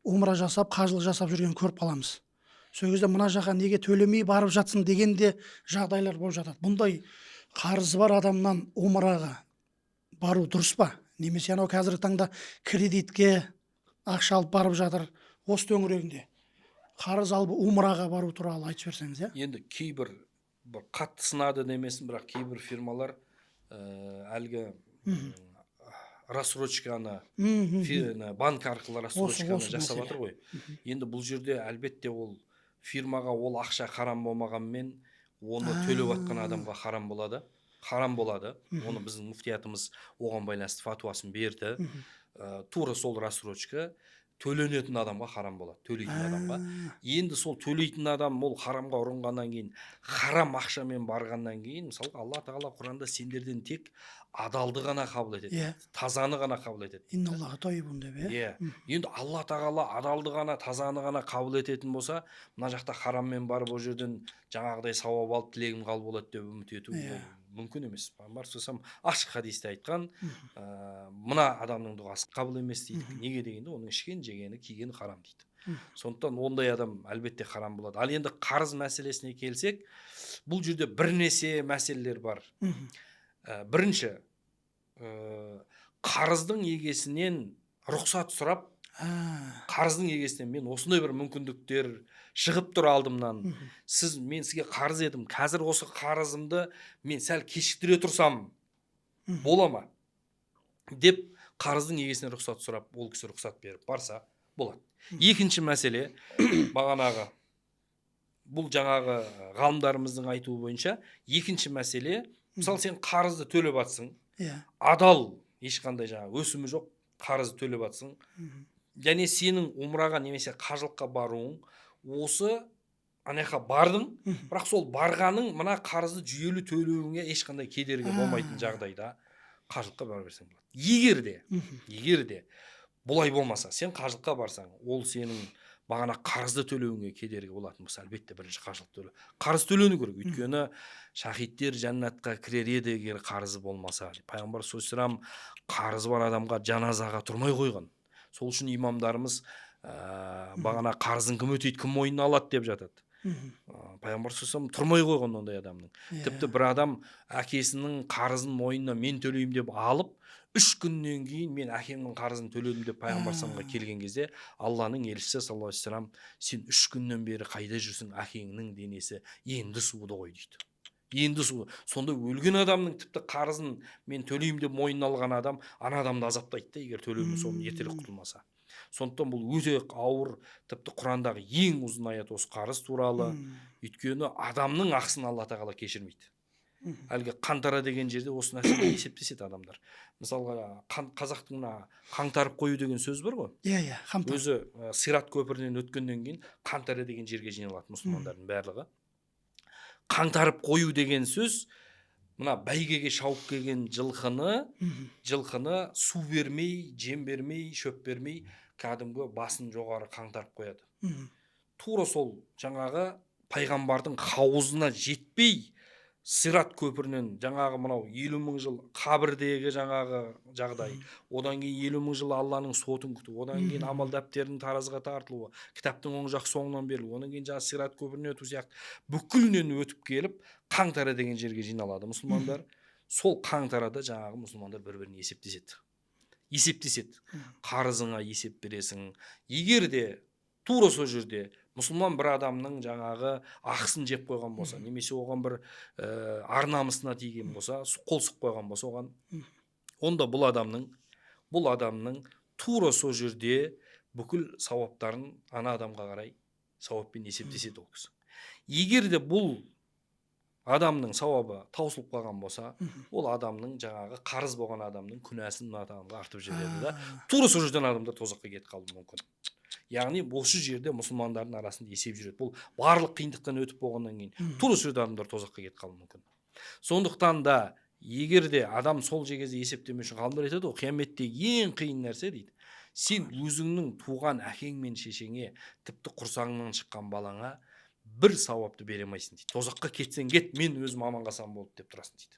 умра жасап, қажылық жасап жүрген көріп қаламыз. Сол кезде мына жаққа неге төлемей барып жатсың деген де жағдайлар болып жатады. Бұндай қарызы бар адамнан умраға бару дұрыс па? Немесе анау қазіргі таңда кредитке ақша алып барып жатыр осы төңірегінде. Қарыз алып умраға бару туралы айтып берсеңіз, иә? Енді кейбір бір қатты сынады демесін, бірақ кейбір фирмалар әлгі рассрочканы банк арқылы рассрочканы осы жасап мәселе. жатыр ғой. Енді бұл жерде әлбетте ол фирмаға ол ақша харам болмағанмен, оны төлеп жатқан адамға харам болады. Харам болады. Оны біздің муфтиятымыз оған байланысты фатуасын берді. Тура сол рассрочка төленетін адамға харам болады, төлейтін адамға. Енді сол төлейтін адам ол харамға ұрынғаннан кейін, харам ақшамен барғаннан кейін, мысалы Алла тағала Құранда сендерден тек адалды ғана қабыл етеді, тазаны ғана қабыл етеді. Инналлаха тойибун деп, иә. Енді Алла тағала адалды ғана, тазаны ғана қабыл ететін болса, мына жақта хараммен барып ол жерден жаңағыдай сауап алып тілегім қабыл болады деп үміт ету мүмкін емес. Пайғамбар саллаллаху алейхи вассалам ашық хадисте айтқан, мына адамның дұғасы қабыл емес дейді. Неге дегенде оның ішкен, жегені, кигені харам дейді. Сондықтан ондай адам әлбетте харам болады. Ал енді қарыз мәселесіне келсек, бұл жерде бірнеше мәселелер бар. Бірінші, қарыздың егесінен рұқсат сұрап, қарыздың егесінен мен осындай бір мүмкіндіктер шығып тұр алдымнан, мен сізге қарыз едім, қазір осы қарызымды мен сәл кешіктіре тұрсам бола ма деп қарыздың егесінен рұқсат сұрап, ол кісі рұқсат беріп барса болады. Екінші мәселе, бағанағы бұл жаңағы ғалымдарымыздың айтуы бойынша, екінші мәселе, мысалы сен қарызды төлеп жатсың, адал, ешқандай жаңағы өсімі жоқ қарызды төлеп жатсың, және сенің умраға немесе қажылыққа баруың осы анаяққа бардың, бірақ сол барғаның мына қарызды жүйелі төлеуіңе ешқандай кедергі болмайтын жағдайда қажылыққа бара берсең болады. Егер де бұлай болмаса, сен қажылыққа барсаң, ол сенің бағана қарызды төлеуіңе кедергі болатын болса, әлбетте бірінші қажылық төлеу. Қарыз төлену керек, өйткені шахидтер жәннатқа кірер еді егер қарызы болмаса. Пайғамбар саллаллаху алейхи вассалам қарызы бар адамға жаназаға тұрмай қойған. Сол үшін имамдарымыз бағана қарызын кім өтейді, кім мойнына алады деп жатады. Пайғамбар саллаллаху алейхи вассалам тұрмай қойған ондай адамның. Тіпті бір адам әкесінің қарызын мойнына мен төлеймін деп алып, 3 күннен кейін мен әкемнің қарызын төледім деп пайғамбар саллаллаху келген кезде, Алланың елшісі саллаллаху алейхи вассалам, сен 3 күннен бері қайда жүрсің, әкеңнің денесі енді суыды ғой дейді. Енді суыды. Сонда өлген адамның тіпті қарызын мен төлеймін деп мойнына алған адам, ана адамды азаптайды да, егер төлеумен соны ертерек құтылмаса. Сондықтан бұл өте ауыр, тіпті Құрандағы ең ұзын аят осы қарыз туралы. Өйткені адамның ақысын Алла тағала кешірмейді. Әлгі қантара деген жерде осы нәрсені есептеседі адамдар. Мысалға қазақтың қаңтарып қою деген сөз бар ғой. Өзі Сират көпірінен өткеннен кейін қантара деген жерге жиналады мұсылмандардың барлығы. Қаңтарып қою деген сөз, мына бәйгеге шауып келген жылқыны су бермей, жем бермей, шөп бермей, кәдімгі басын жоғары қаңтарып қояды. Тура сол жаңағы пайғамбардың хауызына жетпей, Сират көпірінен жаңағы мынау 50 мың жыл қабірдегі жаңағы жағдай, одан кейін 50 мың жыл Алланың сотын күту, одан кейін амал дәптерінің таразыға тартылуы, кітаптың оң жақ соңынан берілуі, одан кейін жаңағы Сират көпірінен өту сияқты бүкілінен өтіп келіп, қаңтара деген жерге жиналады мұсылмандар. Сол қаңтарада жаңағы мұсылмандар бір-біріне есептеседі. Қарызыңа есеп бересің. Егер де тура сол жерде мұсылман бір адамның жаңағы ақысын жеп қойған болса, немесе оған бір ар-намысына тиген болса, қол сұқып қойған болса оған, онда бұл адамның тура сол жерде бүкіл сауаптарын ана адамға қарай сауаппен есептеседі ол кісі. Егер де бұл адамның сауабы таусылып қалған болса, ол адамның жаңағы қарыз болған адамның күнәсін адамға артып жібереді да, тура сол жерден адамдар тозаққа кетіп қалуы мүмкін. Яғни осы жерде мұсылмандардың арасында есеп жүреді. Бұл барлық қиындықтан өтіп болғаннан кейін тура сол жерде адамдар тозаққа кетіп қалуы мүмкін. Сондықтан да егер де адам сол жерде есептемей үшін, ғалымдар айтады ғой, қияметтегі ең қиын нәрсе дейді, сен өзіңнің туған әкең мен шешеңе, тіпті құрсағыңнан шыққан балаңа бір сауапты бере алмайсың дейді. Тозаққа кетсең кет, мен өзім аман қалсам болды деп тұрасың дейді.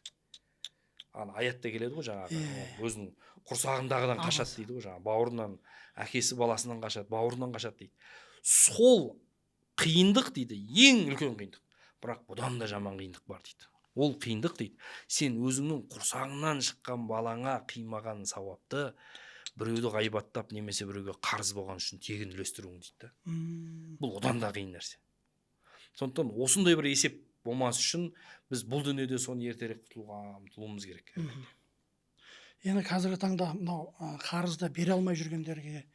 Аятта келеді ғой жаңағы, өзінің құрсағындағыдан қашады дейді ғой, жаңағы бауырынан, әкесі баласынан қашады, бауырынан қашады дейді. Сол қиындық дейді, ең үлкен қиындық. Бірақ бұдан да жаман қиындық бар дейді. Ол қиындық дейді, сен өзіңнің құрсағынан шыққан балаңа қимаған сауапты біреуді ғайбаттап немесе біреуге қарыз болған үшін тегін үлестіруің дейді да. Бұл одан да қиын нәрсе. Сондықтан осындай бір есеп болмас үшін біз бұл дүниеде соны ертерек құтылуға ұмтылуымыз керек. Енді қазіргі таңда мынау қарызды бере алмай жүргендерге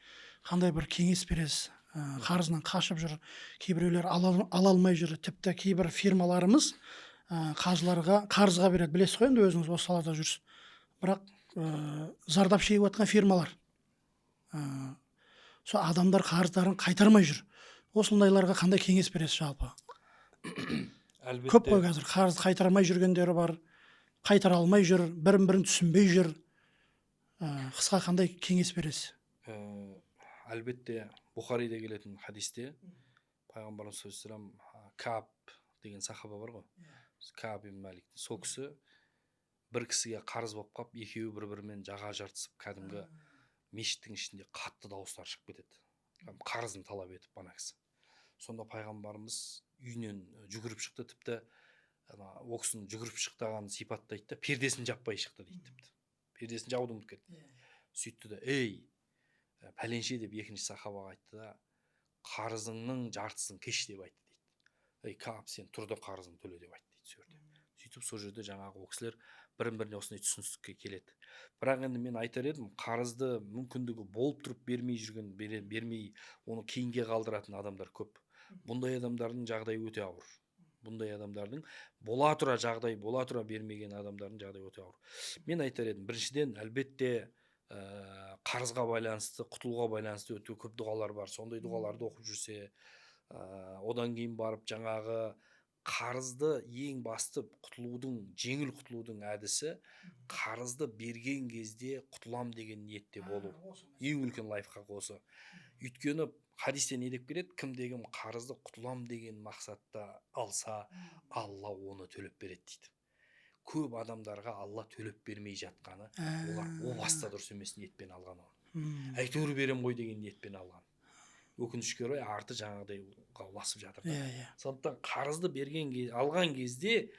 қандай бір кеңес бересіз? Қарызынан қашып жүр, кейбіреулер ала алмай жүр, тіпті кейбір фирмаларымыз қаржыларға қарызға береді. Білесіз ғой, енді өзіңіз осы салада жүрсіз. Бірақ зардап шегіп жатқан фирмалар, сол адамдар қарыздарын қайтармай жүр. Осындайларға қандай кеңес бересіз жалпы? Көп қой қазір қарыз қайтармай жүргендері бар, қайтара алмай жүр, бірін түсінбей жүр. Қысқа қандай кеңес бересіз? Әлбетте Бұхарида келетін хадисте пайғамбарымыз саллаллаху алейхи Кааб деген сахаба бар ғой. Кааб ибн Малик. Сол кісі бір кісіге қарыз болып қалып, екеуі бір-бірімен жаға жартысып, кәдімгі мешіттің ішінде қатты дауыстар шығып кетеді. Қарызын талап етіп ана кісі. Сонда пайғамбарымыз үйінен жүгіріп шықты, тіпті ол кісінің жүгіріп шықтағанын сипаттайды да, пердесін жаппай шықты дейді тіпті. Пердесін жауды ұмытып кетті. Сөйтті де, ей, пәленше деп екінші сахабаға айтты да, қарызыңның жартысын кеш деп айтты дейді. Ей, Кааб, сен тұр да қарызыңды төле деп айтты дейді. Сөйтіп сол жерде жаңағы ол кісілер бірін-біріне осындай түсіністікке келеді. Бірақ енді мен айтар едім, қарызды мүмкіндігі болып тұрып бермей жүрген, бермей оны кейінге қалдыратын адамдар көп. Бұндай адамдардың жағдайы өте ауыр. Бұндай адамдардың бола тұра бермеген адамдардың жағдайы өте ауыр. Мен айтар едім, біріншіден әлбетте қарызға байланысты, құтылуға байланысты өте көп дұғалар бар. Сондай дұғаларды оқып жүрсе, одан кейін барып жаңағы қарызды ең басты жеңіл құтылудың әдісі қарызды берген кезде құтылам деген ниетте болу. Ең үлкен лайфхак осы. Өйткені хадисте не деп келеді? Кім-кім қарызды құтылам деген мақсатта алса, Алла оны төлеп береді дейді. Көп адамдарға Алла төлеп бермей жатқаны, олар о баста дұрыс емес ниетпен алған оны. Әйтеуір берем ғой деген ниетпен алған. Өкінішке орай арты жаңағыдай ұласып жатыр. Сондықтан қарызды алған кезде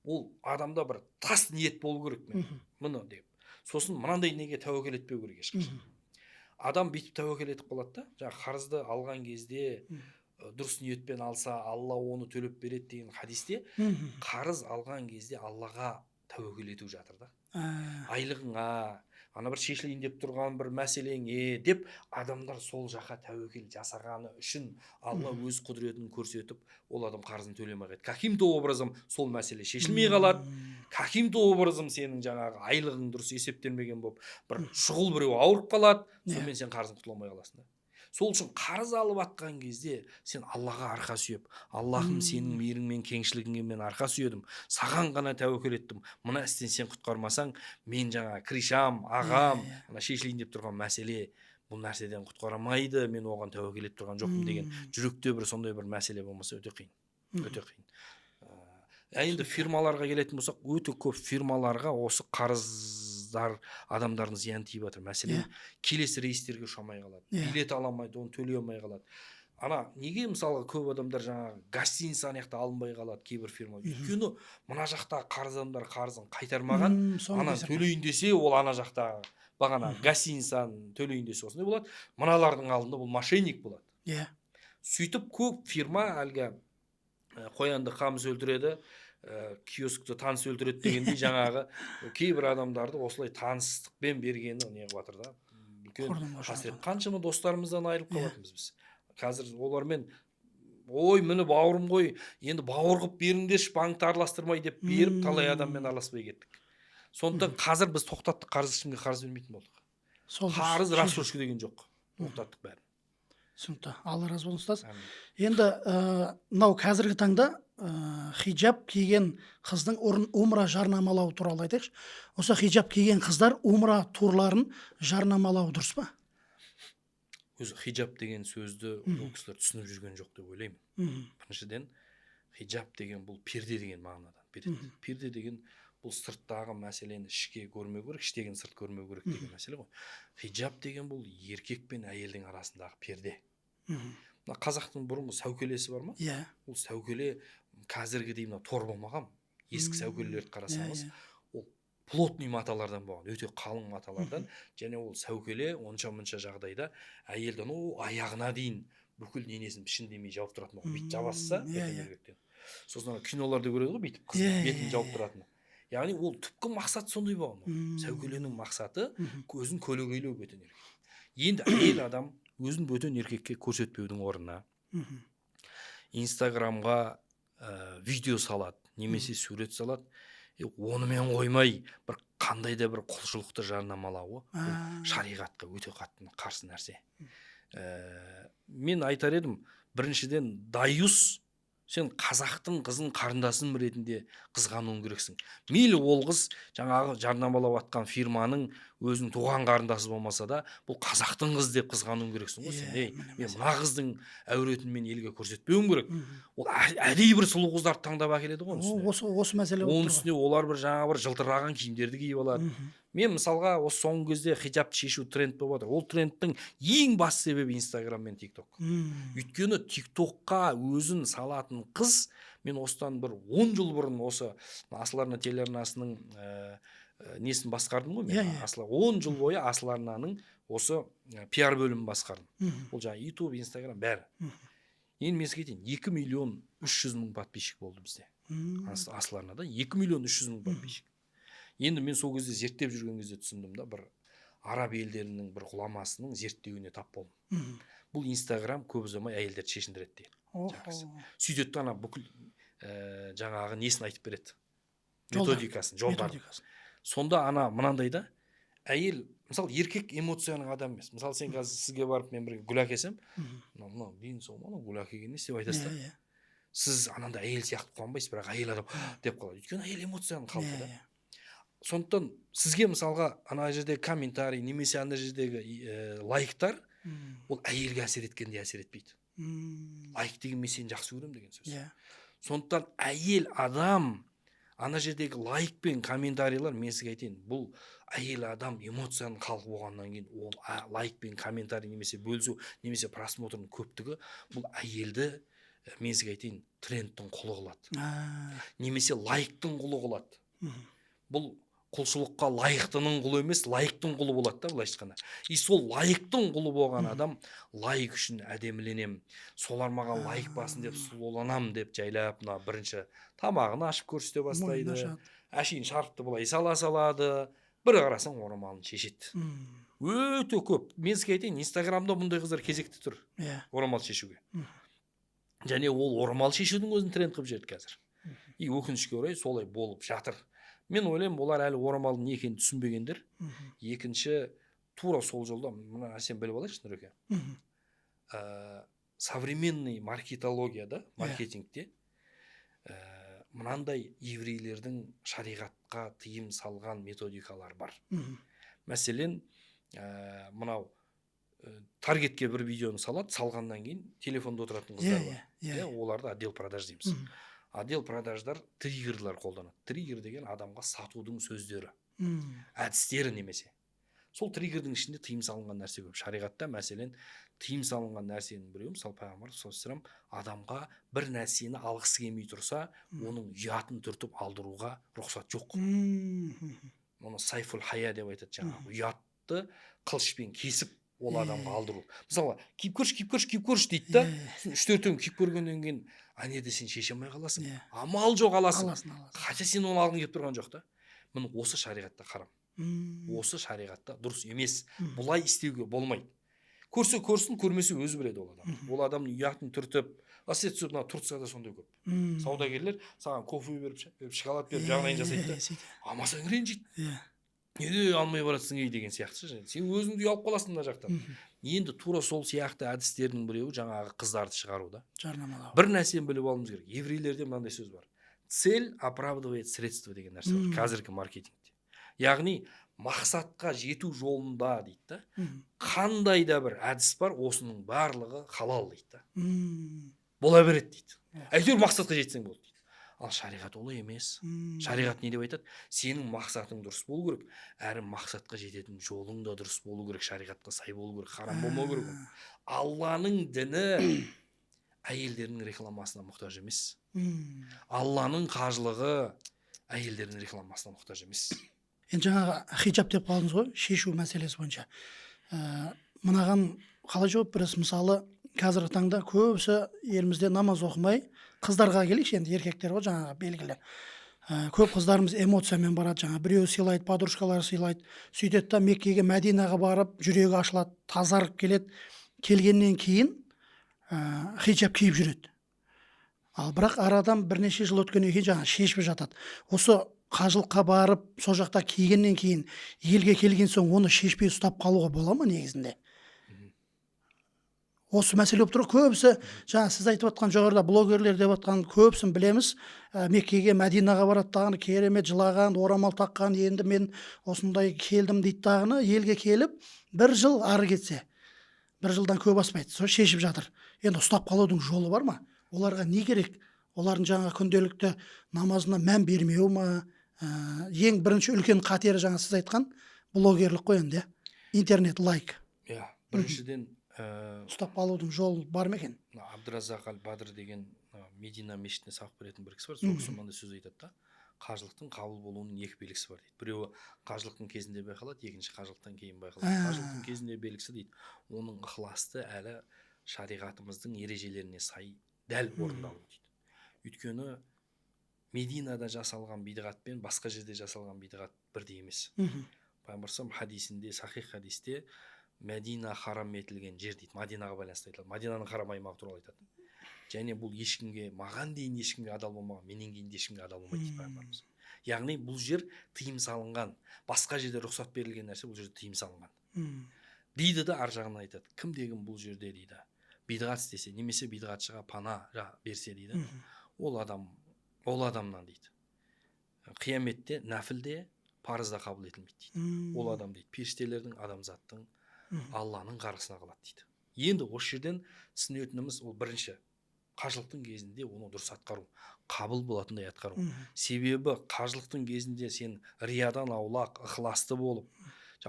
ол адамда бір тас ниет болу керек мұны деп. Сосын мынандай неге тәуекел етпеу керек ешқашан. Адам бүйтіп тәуекел етіп қалады да, жаңағы қарызды алған кезде дұрыс ниетпен алса, Алла оны төлеп береді деген хадисте қарыз алған кезде Аллаға тәуекел ету жатыр да. Айлығыңа, ана бір шешілейін деп тұрған бір мәселеңе деп адамдар сол жаққа тәуекел жасағаны үшін Алла өз құдіретін көрсетіп, ол адам қарызын төлемей қалады. Каким-то образом сол мәселе шешілмей қалады. Каким-то образом сенің жаңағы айлығың дұрыс есептелмеген болып, бір шұғыл біреу ауырып қалады, сонымен сен қарызын құтыла алмай қаласың да. Сол үшін қарыз алып атқан кезде сен Аллаға арқа сүйеп, Аллахым сенің мейіріңмен, кеңшілігіңе мен арқа сүйедім, саған ғана тәуекел еттім. Мына істен сен құтқармасаң, мен жаңа кришам, ағам, шешілейін деп тұрған мәселе бұл нәрседен құтқарамайды, мен оған тәуекел етіп тұрған жоқпын деген жүректе бір сондай бір мәселе болмаса өте қиын. Өте қиын. Енді фирмаларға келетін болсақ, өте көп фирмаларға осы қарыздар адамдардың зиян тиіп жатыр. Мәселен, келесі рейстерге ұшамай қалады, билет ала алмайды, оны төлей алмай қалады. Ана неге мысалға көп адамдар жаңағы гостиница аяқта алынбай қалады кейбір фирма? Өйткені мына жақта қарыз адамдар қарызын қайтармаған, ана төлейін десе, ол ана жақта бағана гостиницаны төлейін десе осындай болады. Мыналардың алдында бұл мошенник болады. Сөйтіп көп фирма әлгі қоянды қамыс өлтіреді, киоскті таныс өлтіреді дегендей жаңағы кейбір адамдарды осылай таныстықпен бергені не қылып жатыр да. Үлкен қасірет. Қаншама достарымыздан айырылып қалатынбыз біз. Қазір олармен ой, міне бауырым ғой, енді бауыр қылып беріңдерші, банкты араластырмай деп беріп, талай адаммен араласпай кеттік. Сондықтан қазір біз тоқтаттық, қарыз ешкімге қарыз бермейтін болдық. Қарыз рассрочка деген жоқ. Тоқтаттық бәрін. Түсінікті. Алла разы болсын ұстаз. Енді мынау қазіргі таңда хиджаб киген қыздың умра жарнамалау туралы айтайықшы. Осы хиджаб киген қыздар умра турларын жарнамалау дұрыс па? Өзі хиджаб деген сөзді ол кісілер түсініп жүрген жоқ деп ойлаймын. Біріншіден, хиджаб деген бұл перде деген мағынадан береді. Перде деген бұл сырттағы мәселені ішке көрмеу керек, іштеген сырт көрмеу керек деген мәселе ғой. Хиджаб деген бұл еркек пен әйелдің арасындағы перде. Мына қазақтың бұрынғы сәукелесі бар ма? Ол сәукеле қазіргідей мына тор болмаған. Ескі сәукелелерді қарасаңыз, ол плотный маталардан болған, өте қалың маталардан, және ол сәукеле онша-мұнша жағдайда әйелдің аяғына дейін бүкіл денесін пішіндемей жауып тұратын болған. Бүйтіп жабасса, бетін еркектен. Сосын киноларда көреді ғой, бүйтіп қыз бетін жауып тұратыны. Яғни ол түпкі мақсат сондай болған. Сәукеленің мақсаты көзін көлегейлеу бөтен еркек. Енді әйел адам өзін бөтен еркекке көрсетпеудің орнына Инстаграмға видео салады, немесе сурет салады. Онымен қоймай, бір қандай да бір құлшылықты жарнамалауы шариғатқа өте қатты қарсы нәрсе. Мен айтар едім, біріншіден дайус, сен қазақтың қызын қарындасын ретінде қызғануың керексің. Мейлі ол қыз жаңағы жарнамалап атқан фирманың өзінің туған қарындасы болмаса да, бұл қазақтың қыз деп қызғануың керексің ғой сен. Мен мына қыздың әуретін мен елге көрсетпеуім керек. Ол әдейі бір сұлу қыздарды таңдап әкеледі ғой оның үстіне. Осы мәселе оның үстіне олар бір жаңа бір жылтыраған киімдерді киіп алады. Мен мысалға осы соңғы кезде хиджабты шешу тренд болып жатыр. Ол трендтің ең басты себебі Инстаграм мен ТикТок. Өйткені ТикТокқа өзін салатын қыз, мен осыдан бір 10 жыл бұрын осы Асыл арна телеарнасының несін басқардым ғой мен. 10 жыл бойы Асыл арнаның осы пиар бөлімін басқардым. Ол жаңа YouTube, Инстаграм бәрі. Енді мен сізге айтайын, 2 миллион 300 мың подписчик болды бізде. Асыл арнада 2 миллион 300 мың подписчик. Енді мен сол кезде зерттеп жүрген кезде түсіндім да, бір араб елдерінің бір ғұламасының зерттеуіне тап болдым. Бұл Инстаграм көп ұзамай әйелдерді шешіндіреді дейді. Сөйтеді ана бүкіл жаңағы несін айтып береді. Методикасын, жолдарын. Сонда ана мынандай да, әйел, мысалы еркек эмоцияның адам емес. Мысалы сен қазір сізге барып мен бір гүл әкелсем, мынау дейін сол ма, гүл әкелген не істеп айтасыз да. Сіз ананда әйел сияқты қуанбайсыз, бірақ әйел адам деп қалады. Өйткені әйел эмоцияның қалпы да. Сондықтан сізге мысалға ана жердегі комментарий немесе ана жердегі лайктар ол әйелге әсер еткенде әсер етпейді. Лайк деген мен сені жақсы көремін деген сөз. Сондықтан әйел адам ана жердегі лайк пен комментарийлар, мен сізге айтайын, бұл әйел адам эмоцияның қалқы болғаннан кейін ол лайк пен комментарий немесе бөлісу немесе просмотрның көптігі бұл әйелді, мен сізге айтайын, трендтің құлы қылады. Немесе лайктың құлы қылады. Бұл құлшылыққа лайықтының құлы емес, лайықтың құлы болады да, былайша айтқанда. И сол лайықтың құлы болған адам лайк үшін әдеміленем, солар маған лайк басын деп сұлуланам деп жайлап мына бірінші тамағын ашып көрсете бастайды. Әшейін шарфты былай сала салады, бір қарасаң орамалын шешеді. Өте көп. Мен сізге айтайын, Инстаграмда бұндай қыздар кезекте тұр орамал шешуге. Және ол орамал шешудің өзін тренд қылып жіберді қазір. И өкінішке орай солай болып жатыр. Мен ойлаймын, олар әлі орамалдың не екенін түсінбегендер. Екінші, тура сол жолда, мына сен біліп алайықшы, Нұреке. Современный маркетологияда, маркетингте мынандай еврейлердің шариғатқа тыйым салған методикалар бар. Мәселен, мынау таргетке бір видеоны салады, салғаннан кейін телефонда отыратын қыздар бар. Оларды отдел продаж дейміз. Отдел продаждар триггерлер қолданады. Триггер деген адамға сатудың сөздері, әдістері немесе. Сол триггердің ішінде тыйым салынған нәрсе көп. Шариғатта мәселен тыйым салынған нәрсенің біреуі, мысалы пайғамбар саллаллаху алейхи вассалам адамға бір нәрсені алғысы келмей тұрса, оның ұятын түртіп алдыруға рұқсат жоқ. Оны сайфул хая деп айтады, жаңағы ұятты қылышпен кесіп ол адамға алдыру. Мысалы, киіп көрші дейді да, 3-4 киіп көргеннен кейін анеде сен шеше алмай қаласың. Амал жоқ аласың. Хотя сен оны алғың келіп тұрған жоқ та. Міне осы шариғатта харам. Осы шариғатта дұрыс емес. Бұлай істеуге болмайды. Көрсе көрсін, көрмесе өзі біледі ол адам. Ол адамның ұятын түртіп, әсет сөз мына Турцияда сондай көп. Саудагерлер саған кофе беріп, шоколад беріп, жағдайын жасайды да. Алмасаң ренжиді. Неге алмай барасың деген сияқты. Сен өзіңді ұялып қаласың мына жақтан. Енді тура сол сияқты әдістердің біреуі жаңағы қыздарды шығаруда. Жарнамалау. Бір нәрсені біліп алуымыз керек. Еврейлерде мынандай сөз бар. Цель оправдывает средства деген нәрсе бар қазіргі маркетингте. Яғни мақсатқа жету жолында дейді да. Қандай да бір әдіс бар, осының барлығы халал дейді да. Бола береді дейді. Әйтеуір мақсатқа жетсең болды дейді. Ал шариғат олай емес. Шариғат не деп айтады? Сенің мақсатың дұрыс болу керек, әрі мақсатқа жететін жолың да дұрыс болу керек, шариғатқа сай болу керек, харам болмау керек. Алланың діні әйелдердің рекламасына мұқтаж емес. Алланың қажылығы әйелдердің рекламасына мұқтаж емес. Енді жаңағы хиджаб деп қалдыңыз ғой, шешу мәселесі бойынша. Мынаған қалай жауап бересіз? Мысалы, қазіргі таңда көбісі елімізде намаз оқымай, қыздарға келейікші, енді еркектер ғой жаңағы белгілі. Көп қыздарымыз эмоциямен барады, жаңа біреу сыйлайды, подружкалары сыйлайды, сөйтеді да Меккеге, Мәдинаға барып, жүрегі ашылады, тазарып келеді. Келгеннен кейін хиджаб киіп жүреді. Ал бірақ арадан бірнеше жыл өткеннен кейін жаңа шешіп жатады. Осы қажылыққа барып, сол жақта кигеннен кейін елге келген соң оны шешпей ұстап қалуға бола ма негізінде? Осы мәселе болып тұр. Көбісі жаңа сіз айтып отқан жоғарыда блогерлер деп отқан көбісін білеміз. Меккеге, Мәдинаға барады дағыны, керемет жылаған, орамал таққан, енді мен осындай келдім дейді дағыны, елге келіп, бір жыл ары кетсе, бір жылдан көп аспайды, сол шешіп жатыр. Енді ұстап қалудың жолы бар ма? Оларға не керек? Олардың жаңа күнделікті намазына мән бермеу ма? Ең бірінші үлкен қатері жаңа сіз айтқан блогерлік қой енді, интернет лайк. Біріншіден ұстап қалудың жолы бар ма екен? Абдразақ Аль-Бадр деген Медина мешітіне сабақ беретін бір кісі бар. Сол кісі мынандай сөз айтады да: қажылықтың қабыл болуының екі белгісі бар дейді. Біреуі қажылықтың кезінде байқалады, екінші қажылықтан кейін байқалады. Қажылықтың кезінде белгісі дейді, оның ықыласты әлі шариғатымыздың ережелеріне сай дәл орындалу дейді. Өйткені Мединада жасалған бидғат пен басқа жерде жасалған бидғат бірдей емес. Пайғамбар хадисінде, сахих хадисте Мәдина харам етілген жер дейді. Мадинаға байланысты айтылады. Мадинаның харам аймағы туралы айтады. Және бұл ешкімге, маған дейін ешкімге адал болмаған, менен кейін де ешкімге адал болмайды дейді пайғамбарымыз. Яғни бұл жер тыйым салынған. Басқа жерде рұқсат берілген нәрсе бұл жерде тыйым салынған. Дейді да ар жағынан айтады: кім-дегім бұл жерде дейді бидғат істесе, немесе бидғатшыға пана берсе дейді, ол адамнан дейді қияметте нәпілде, парызда қабыл етілмейді дейді. Ол адам дейді періштелердің, адамзаттың, Алланың қарғысына қалады дейді. Енді осы жерден түсінетініміз, ол бірінші, қажылықтың кезінде оны дұрыс атқару, қабыл болатындай атқару. Себебі қажылықтың кезінде сен риядан аулақ, ықыласты болып,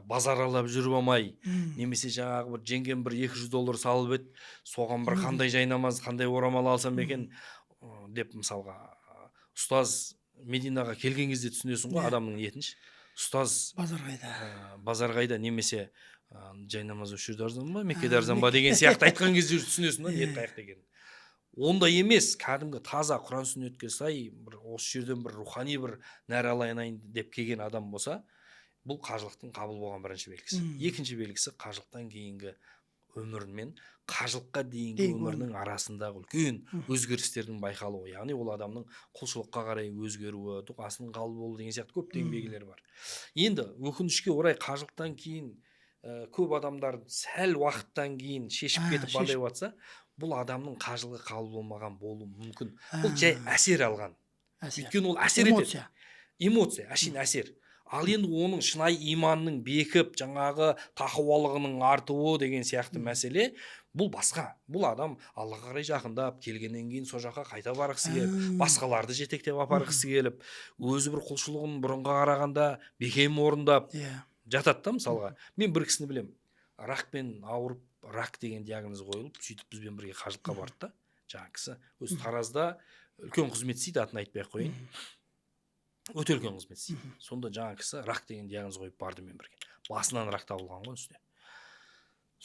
базаралап жүріп алмай, немесе жаңағы бір жеңген бір $200 салып еді, соған бір қандай жайнамаз, қандай орамал алсам екен деп, мысалға, ұстаз Мединаға келген кезде түсінесің ғой адамның ниетін. Ұстаз базар қайда, немесе жайнамаз осы жерде арзан ба, Меккеде арзан ба деген сияқты айтқан кезде түсінесің да ниет қаяқта екенін. Ондай емес, кәдімгі таза Құран сүннетке сай, осы жерден бір рухани бір нәр алайын деп келген адам болса, бұл қажылықтың қабыл болған бірінші белгісі. Екінші белгісі қажылықтан кейінгі өмір мен қажылыққа дейінгі өмірінің арасындағы үлкен өзгерістердің байқалуы. Яғни ол адамның құлшылыққа қарай өзгеруі, дұғасының қабыл болуы деген сияқты көптеген белгілері бар. Енді өкінішке орай қажылықтан кейін көп адамдар сәл уақыттан кейін шешіп кетіп бандай жатса, бұл адамның қажылығы қабыл болмаған болуы мүмкін. Бұл жай әсер алған. Өйткені ол әсер етеді. Эмоция, әшейін әсер. Ал енді оның шынайы иманның бекіп, жаңағы тақуалығының артуы деген сияқты мәселе, бұл басқа. Бұл адам Аллаға қарай жақындап, келгеннен кейін сол жаққа қайта барғысы келіп, басқаларды жетектеп апарғысы келіп, өзі бір құлшылығын бұрынға қарағанда бекем орындап жатады да. Мысалға, мен бір кісіні білем, ракпен ауырып, рак деген диагноз қойылып, сөйтіп бізбен бірге қажылыққа барды да. Жаңағы кісі өзі Таразда үлкен қызмет істейді, атын айтпай ақ қояйын. Өте үлкен қызмет істейді. Сонда жаңағы кісі рак деген диагноз қойып барды мен бірге. Басынан рак табылған ғой үстіне.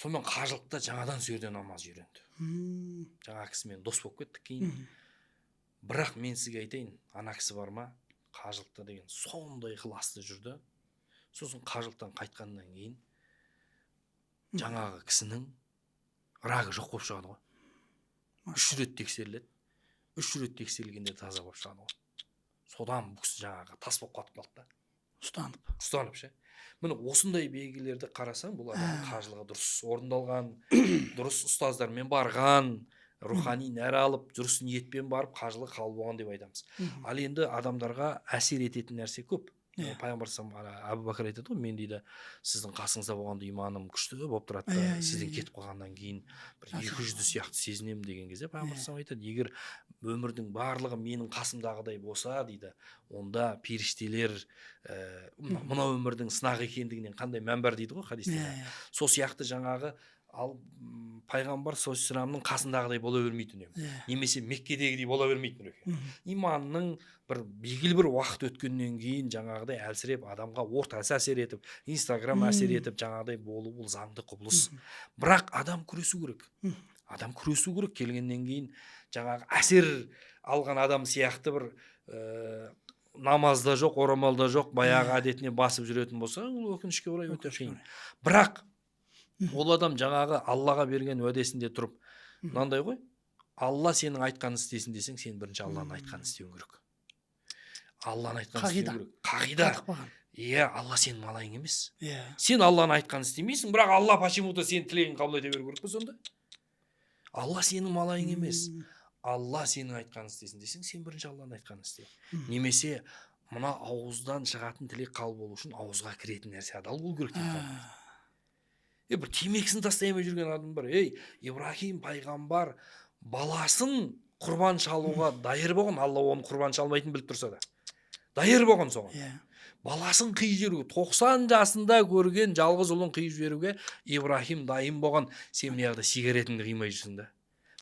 Сонымен қажылықта жаңадан сол жерде намаз үйренді. Жаңағы кісімен дос болып кеттік кейін. Бірақ мен сізге айтайын, ана кісі бар ма, қажылықта деген сондай ықыласты жүрді. Сосын қажылықтан қайтқаннан кейін жаңағы кісінің рагы жоқ болып шығады ғой. 3 рет тексеріледі. 3 рет тексерілгенде таза болып шығады ғой. Содан бұл кісі жаңағы тас болып қатып қалды да. Ұстанып ше. Міне осындай белгілерді қарасаң, бұл адамның қажылығы дұрыс орындалған, дұрыс ұстаздармен барған, рухани нәр алып, дұрыс ниетпен барып қажылығы қабыл болған деп айтамыз. Ал енді адамдарға әсер ететін нәрсе көп. Пайғамбар Әбу Бәкір айтады ғой, мен дейді сіздің қасыңызда болғанда иманым күшті болып тұрады, сізден кетіп қалғаннан кейін бір 200 сияқты сезінемін деген кезде пайғамбар айтады, егер өмірдің барлығы менің қасымдағыдай болса дейді, онда періштелер мына өмірдің сынақ екендігінен қандай мән бар дейді ғой хадисте. Сол сияқты жаңағы ал пайғамбар саллаллаху қасындағыдай бола бермейді үнемі. Немесе Меккедегідей бола бермейді нұреке. Иманның бір белгілі бір уақыт өткеннен кейін жаңағыдай әлсіреп адамға ортасы әсер етіп, Инстаграм әсер етіп жаңағыдай болу бұл заңды құбылыс. Бірақ адам күресу керек. Адам күресу керек, келгеннен кейін жаңағы әсер алған адам сияқты бір намазда жоқ, орамалда жоқ, баяғы әдетіне басып жүретін болса, ол өкінішке орай өте қиын. Бірақ ол адам жаңағы Аллаға берген уәдесінде тұрып, мынандай ғой, Алла сенің айтқанын істесін десең, сен бірінші Алланың айтқанын істеуің керек. Алланың айтқанын істеуің керек. Қағида. Иә, Алла сенің малайың емес. Сен Алланың айтқанын істемейсің, бірақ Алла почему-то сенің тілегін қабыл ете беру керек пе сонда? Алла сенің малайың емес. Алла сенің айтқанын істесін десең, сен бірінші Алланың айтқанын істе. Немесе мына ауыздан шығатын тілек қабыл болу үшін ауызға кіретін нәрсе адал болу керек дейді. Бір темекісін тастай алмай жүрген адам бар. Ибрахим пайғамбар баласын құрбан шалуға дайыр болған, Алла оны құрбан шалмайтынын біліп тұрса да. Дайыр болған соған. Баласын қиып жіберуге, 90 жасында көрген жалғыз ұлын қиып жіберуге Ибрахим дайын болған. Сен мына сигаретіңді қимай жүрсің да.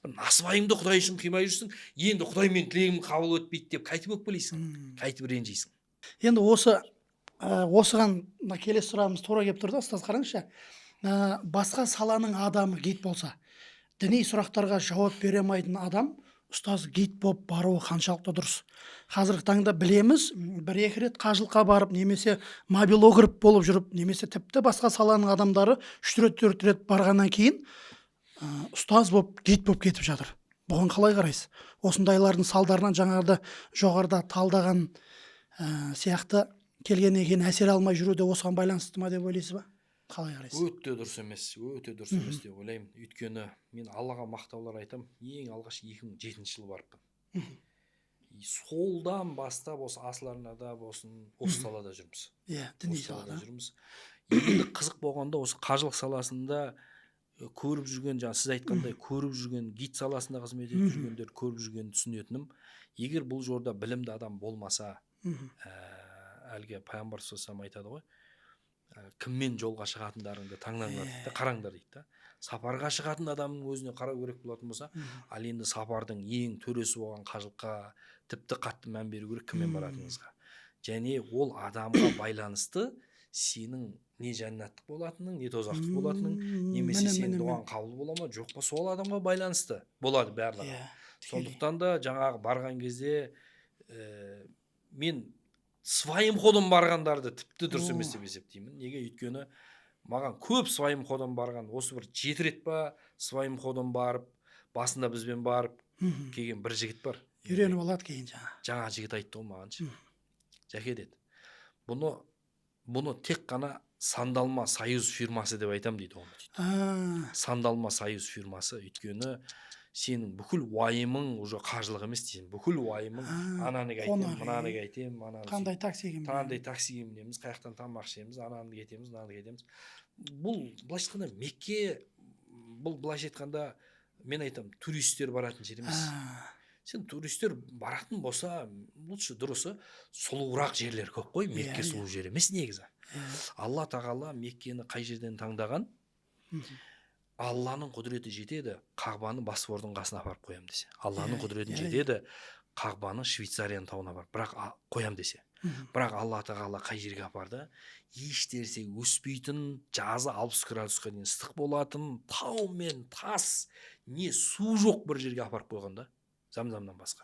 Насыбайыңды Құдай үшін қимай жүрсің, енді Құдай мен тілегім қабыл өтпейді деп қайтып өкпелейсің, қайтып ренжейсің. Енді осыған келесі сұрағымыз тура келіп тұр да, ұстаз қараңызшы. Басқа саланың адамы гид болса, діни сұрақтарға жауап бере алмайтын адам ұстаз гид болып баруы қаншалықты дұрыс? Қазіргі таңда білеміз, бір-екі рет қажылыққа барып, немесе мобилограф болып жүріп, немесе тіпті басқа саланың адамдары 3-4 рет барғаннан кейін ұстаз болып, гид болып кетіп жатыр. Бұған қалай қарайсыз? Осындайлардың салдарынан жаңағыда жоғарыда талдаған сияқты келгеннен кейін әсер алмай жүруде осыған байланысты ма деп ойлайсыз ба? Қалай қарайсыз? Өте дұрыс емес деп ойлаймын. Өйткені мен Аллаға мақтаулар айтам. Ең алғаш 2007 жылы барыппын. Солдан бастап осы асыл арнада болсын, осы салада жүрміз. Діни салада жүрміз. Енді қызық болғанда осы қажылық саласында көріп жүрген, сіз айтқандай көріп жүрген, гид саласында қызмет етіп жүргендер көріп жүрген түсінетінім, егер бұл жолда білімді адам болмаса, әлгі пайғамбар саллаллаху айтады ғой, кіммен жолға шығатындарыңды таңдаңдар дейді, қараңдар дейді. Сапарға шығатын адамның өзіне қарау керек болатын болса, ал енді сапардың ең төресі болған қажылыққа тіпті қатты мән беру керек кіммен баратыныңызға. Және ол адамға байланысты сенің не жәннаттық болатының, не тозақтық болатының, немесе сен оған қабыл бола ма, жоқ па, сол адамға байланысты болады барлығы. Сондықтан да жаңағы барған кезде мен своим ходом барғандарды тіпті дұрыс емес деп есептеймін. Неге? Өйткені маған көп своим ходом барған, осы бір 7 рет па своим ходом барып, басында бізбен барып келген бір жігіт бар. Үйреніп алады кейін жаңа жігіт айтты ғой маған. Жәке деді, бұны тек қана Сандалма Союз фирмасы деп айтам дейді оны. Сандалма Союз фирмасы, өйткені сенің бүкіл уайымың уже қажылық емес дейсің. Бүкіл уайымың ананы айтем, мынаны айтем, қандай таксиге мінеміз, қаяқтан тамақ ішеміз, ананы кетеміз, мынаны кетеміз. Бұл былайша айтқанда Мекке, бұл былайша айтқанда мен айтам, туристер баратын жер емес. Сен туристер баратын болса, лучше дұрысы сұлуырақ жерлер көп қой, Мекке сұлу жер емес негізі. Алла тағала Меккені қай жерден таңдаған? Алланың құдіреті жетеді, Қағбаны Босфордың қасына апарып қоям десе. Алланың құдіреті жетеді, Қағбаны Швейцарияның тауына апарып, бірақ қоям десе. Бірақ Алла тағала қай жерге апарды? Ештерсе өспейтін, жазы 60 градусқа дейін ыстық болатын, тау мен тас, не су жоқ бір жерге апарып қойған да, Замзамнан басқа.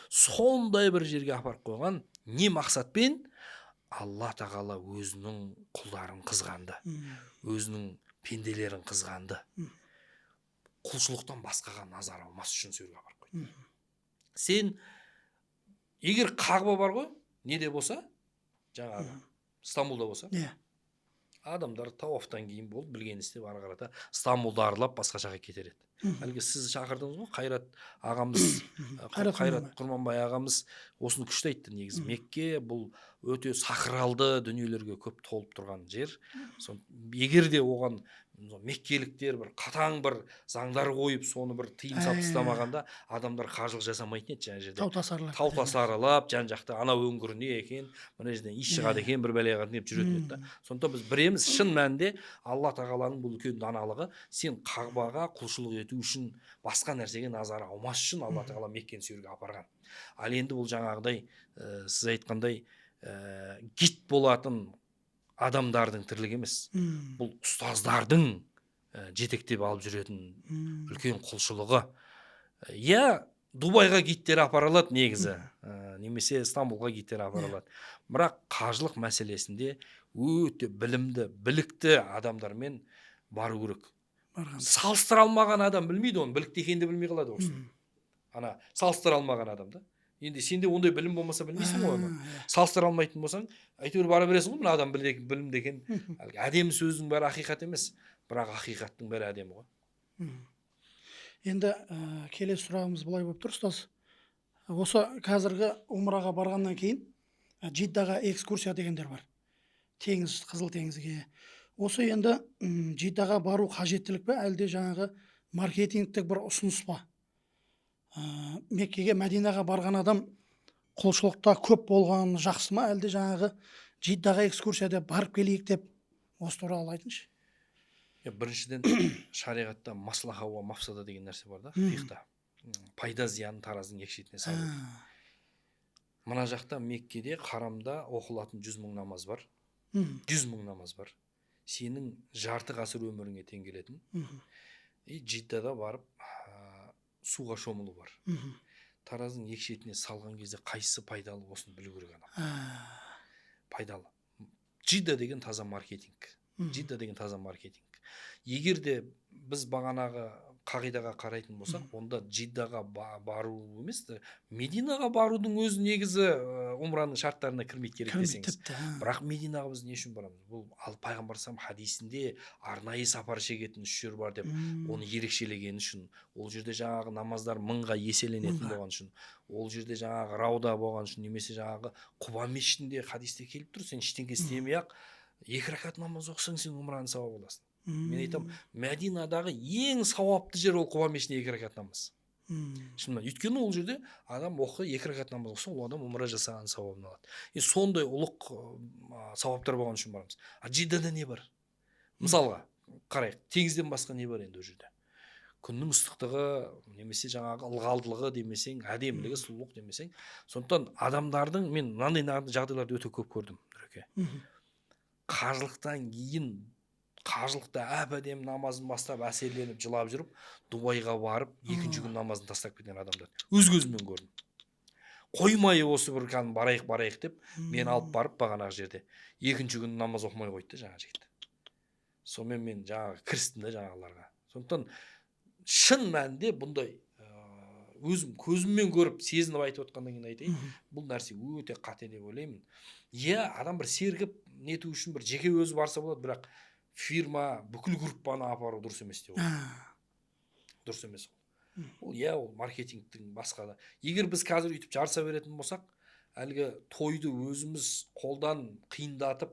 Сондай бір жерге апарып қойған, не мақсатпен? Алла тағала өзінің құлдарын қызғанды, өзінің пенделерін қызғанды. Құлшылықтан басқаға назар алмас үшін сөйге апарып қойды. Сен егер Қағба бар ғой, неде болса, жаңағы Стамбулда болса, адамдар тауафтан кейін болып білген істеп ары қарата Стамбулды аралап басқа жаққа кетер еді. Әлгі сіз шақырдыңыз ғой, Қайрат ағамыз, Қайрат Құрманбай ағамыз осыны күшті айтты негізі. Мекке бұл өте сакралды дүниелерге көп толып тұрған жер. Егер де оған меккеліктер бір қатаң бір заңдар қойып соны бір тыйым салып тастамағанда адамдар қажылық жасамайтын еді жаңа жерде. Тау тасаралап жан жақта анау өңіріне екен, мына жерден ис шығады екен, бір бәлеға деп жүретін еді да. Сондықтан біз біреміз шын мәнінде Алла тағаланың бұл үлкен даналығы, сен Қағбаға құлшылық ету үшін, басқа нәрсеге назар аумас үшін Алла тағала Меккені сол жерге апарған. Ал енді бұл жаңағыдай сіз айтқандай гид болатын адамдардың тірлігі емес. Бұл ұстаздардың жетектеп алып жүретін үлкен құлшылығы. Иә, Дубайға гидтер апарылады негізі, немесе Стамбулға гидтер апарылады. Бірақ қажылық мәселесінде өте білімді, білікті адамдармен бару керек. Салыстыра алмаған адам білмейді оны, білікті екенді білмей қалады осы. Ана салыстыра алмаған адамда. Енді сенде ондай білім болмаса білмейсің ғой оны. Салыстыра алмайтын болсаң, әйтеуір бара бересің ғой, мына адам білімді екен. Әдемі сөздің бәрі ақиқат емес, бірақ ақиқаттың бәрі әдемі ғой. Енді келесі сұрағымыз былай болып тұр, ұстаз. Осы қазіргі умраға барғаннан кейін Джиддаға экскурсия дегендер бар. Теңіз, Қызыл теңізге. Осы енді Джиддаға бару қажеттілік пе, әлде жаңағы маркетингтік бір ұсыныс па? Меккеге, Мәдинаға барған адам құлшылықта көп болған жақсы ма, әлде жаңағы Джиддаға экскурсияда барып келейік деп осы туралы айтыңызшы. Біріншіден шариғатта маслаха уа мафсада деген нәрсе бар да, фиқта. Пайда зиянын таразының екі шетіне салу. Мына жақта Меккеде харамда оқылатын 100 мың намаз бар. 100 мың намаз бар. Сенің жарты ғасыр өміріңе тең келетін. Джиддада барып суға шомылу бар. Таразының екі шетіне салған кезде қайсысы пайдалы осыны білу керек адам. Пайдалы. Джидда деген таза маркетинг. Джидда деген таза маркетинг. Егер де біз бағанағы қағидаға қарайтын болсақ, онда Джиддаға бару емес, Мединаға барудың өзі негізі умраның шарттарына кірмейді керек десеңіз. Бірақ Мединаға біз не үшін барамыз? Бұл пайғамбар саллаллаху алейхи хадисінде арнайы сапар шегетін үш жер бар деп, оны ерекшелеген үшін, ол жерде жаңағы намаздар мыңға еселенетін болған үшін, ол жерде жаңағы рауда болған үшін, немесе жаңағы Құба мешітінде хадисте келіп тұр, сен ештеңе істемей-ақ 2 ракат намаз оқысаң сен умраның сауабы аласың. Мен айтамын, Мәдинадағы ең сауапты жер ол Құба мешітінде 2 ракат намаз. Шынымен, өйткені ол жерде адам 2 ракат намаз оқыса, ол адам умра жасаған сауабын алады. Сондай ұлық сауаптар болған үшін барамыз. Джиддада не бар? Мысалға, қарайық, теңізден басқа не бар енді ол жерде? Күннің ыстықтығы, немесе жаңағы ылғалдылығы демесең, әдемілігі, сұлулық демесең. Сондықтан адамдардың, мен мынандай жағдайларды өте көп көрдім. Қажылықтан кейін қажылықта әп-әдемі намазын бастап әсерленіп жылап жүріп, Дубайға барып, 2-ші күн намазын тастап кеткен адамдар. Өз көзіммен көрдім. Қоймай осы бір kan барайық деп, мен алып барып бағанағы жерде 2-ші күн намаз оқымай қойды жаңа жігіт. Сонымен мен жаңағы кірістім де жаңағыларға. Сондықтан шын мәнінде бұндай өзім көзіммен көріп, сезініп айтып отқаннан кейін айтайын, бұл нәрсе өте қате деп ойлаймын. Иә, адам бір сергіп нету үшін бір жеке өзі барса болады, бірақ фирма бүкіл группаны апару дұрыс емес деп ойлаймын. Дұрыс емес ол. Иә, ол маркетингтің басқа да. Егер біз қазір үйтіп жарыса беретін болсақ, әлгі тойды өзіміз қолдан қиындатып,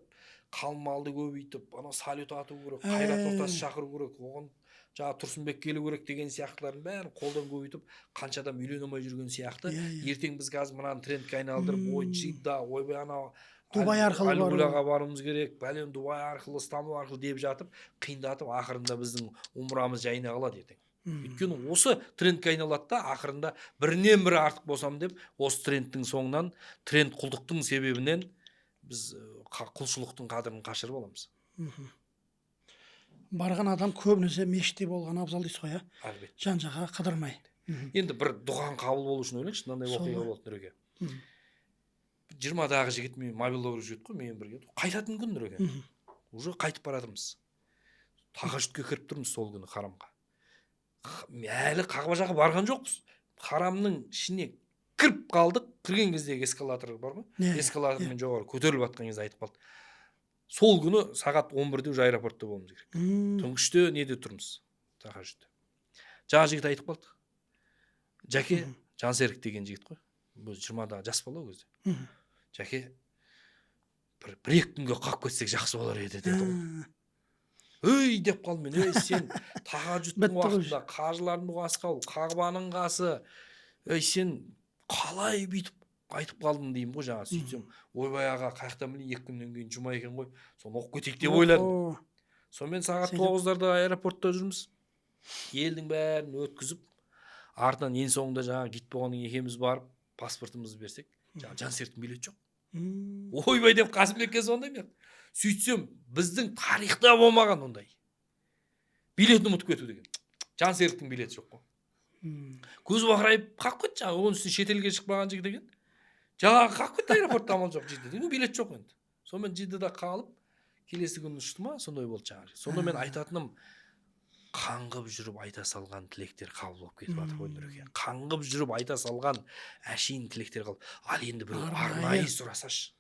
қалмалды көбейтіп, ана салют ату керек, қайрат ортасы шақыру керек, оған жаңа Тұрсынбек келу керек деген сияқтылардың бәрін қолдан көбейтіп, қанша адам үйлене алмай жүрген сияқты. Ертең біз қазір мынаны трендке айналдырып, ой Джидда, ойбай анау Дубай арқылы Аль-Улаға баруымыз керек, бәлем Дубай арқылы, Стамбул арқылы деп жатып, қиындатып, ақырында біздің умрамыз жайына қалады ертең. Өйткені осы трендке айналады да, ақырында бірінен бірі артық болсам деп, осы трендтің соңынан, тренд құлдықтың себебінен біз құлшылықтың қадірін қашырып аламыз. Барған адам көбінесе мешітте болған абзал дейсіз ғой, Әлбетте. жан-жаққа қыдырмай. Енді бір дұғаң қабыл болу үшін ойлаңызшы, мынандай оқиға болды Нұреке. 20-дағы жігіт мен мобилда көріп жүрдік қой, мен бірге. Қайтатын күн Нұреке. Уже қайтып баратырмыз. Тахажжудқа кіріп тұрмыз сол күні харамға. Әлі Қағба жаққа барған жоқпыз. Харамның ішіне кіріп қалдық. Кірген кездегі эскалатор бар ма? Эскалатормен жоғары көтеріліп жатқан кезде айтып қалды. Сол күні сағат 11-де уже аэропортта болуымыз керек. Түнгі 3-те неде тұрмыз? Тахажжудта. Жаңа жігіт айтып қалды. Жәке, Жансерік деген жігіт қой. Бұл 20-дағы жас бала ол кезде. Жәке, бір-екі күнге қалып кетсек жақсы болар еді деді ғой. Өй деп қалдым мен, сен тахаджудтың Бітті ғой. уақытында қажылардың дұғасы қабыл, Қағбаның қасы, сен қалай бүйтіп айтып қалдың деймін ғой жаңа. Сөйтсем, ойбай аға, қаяқтан білейін, 2 күннен кейін жұма екен ғой, соны оқып кетейік деп ойладым. Охо. Сонымен сағат Сөйтіп. 9-дарда аэропортта жүрміз. Елдің бәрін өткізіп, артынан ең соңында жаңа гид болғаннан кейін екеуміз барып, паспортымызды берсек, жаңа Жансеріктің билеті жоқ. Ойбай деп Қасымбекке звондаймын. Сөйтсем, біздің тарихта болмаған ондай. Билетін ұмытып кету деген. Жансеріктің билеті жоқ қой. Көз бақырайып қалып кетті жаңағы, оның үстіне шетелге шықпаған жігіт екен. Жаңағы қалып кетті аэропортта, амал жоқ Жиддада. Билет жоқ енді. Сонымен Жиддада қалып, келесі күні ұшты ма, сондай болды жаңағы. Сонда мен айтатыным, қаңғып жүріп айта салған тілектер қабыл болып кетіп жатыр ғой Нұреке. Қаңғып жүріп айта салған әшейін тілектер қабыл. Ал енді біреу арнайы сұрасашы.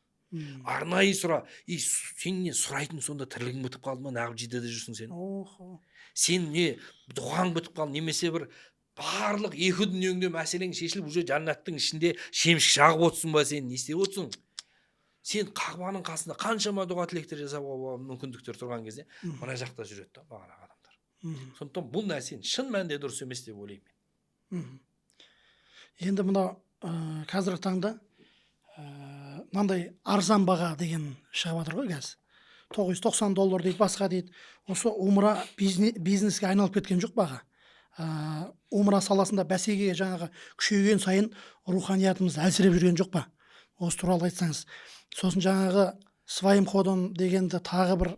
Арнайы сұра. Сен не сұрайтын, сонда тірлігің бітіп қалды ма, неғып Жиддада жүрсің сен? Сен не дұғаң бітіп қалды, немесе бір барлық екі дүниеңде мәселең шешіліп, уже жәннаттың ішінде шемшік жағып отырсың ба, сен не істеп отырсың? Сен Қағбаның қасында қаншама дұға тілектер жасауға мүмкіндіктер тұрған кезде мына жақта жүреді да бағанағы адамдар. Сондықтан бұл нәрсені шын мәнінде дұрыс емес деп ойлаймын. Енді мына қазіргі таңда мынандай арзан баға деген шығып жатыр ғой қазір. $990 дейді, басқа дейді. Осы умра бизнеске айналып кеткен жоқ баға. Умра саласында бәсекеге жаңағы күшейген сайын руханиятымыз әлсіреп жүрген жоқ па? Осы туралы айтсаңыз. Сосын жаңағы своим ходом дегенді тағы бір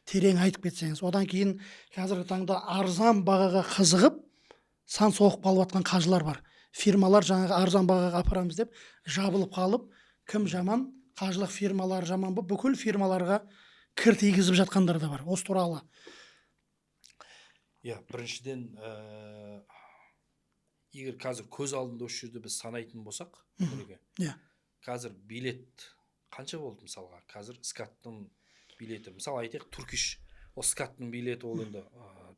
терең айтып кетсеңіз. Одан кейін қазіргі таңда арзан бағаға қызығып сан соғып қалып жатқан қажылар бар. Фирмалар жаңағы арзан бағаға апарамыз деп жабылып қалып, кім жаман, қажылық фирмалар жаман болып, бүкіл фирмаларға кір тигізіп жатқандар да бар. Осы туралы. Біріншіден, егер қазір көз алдында осы жерде біз санайтын болсақ, қазір билет қанша болды мысалға? Қазір скаттың билеті, мысалы айтайық, Туркиш, ол скаттың билеті ол енді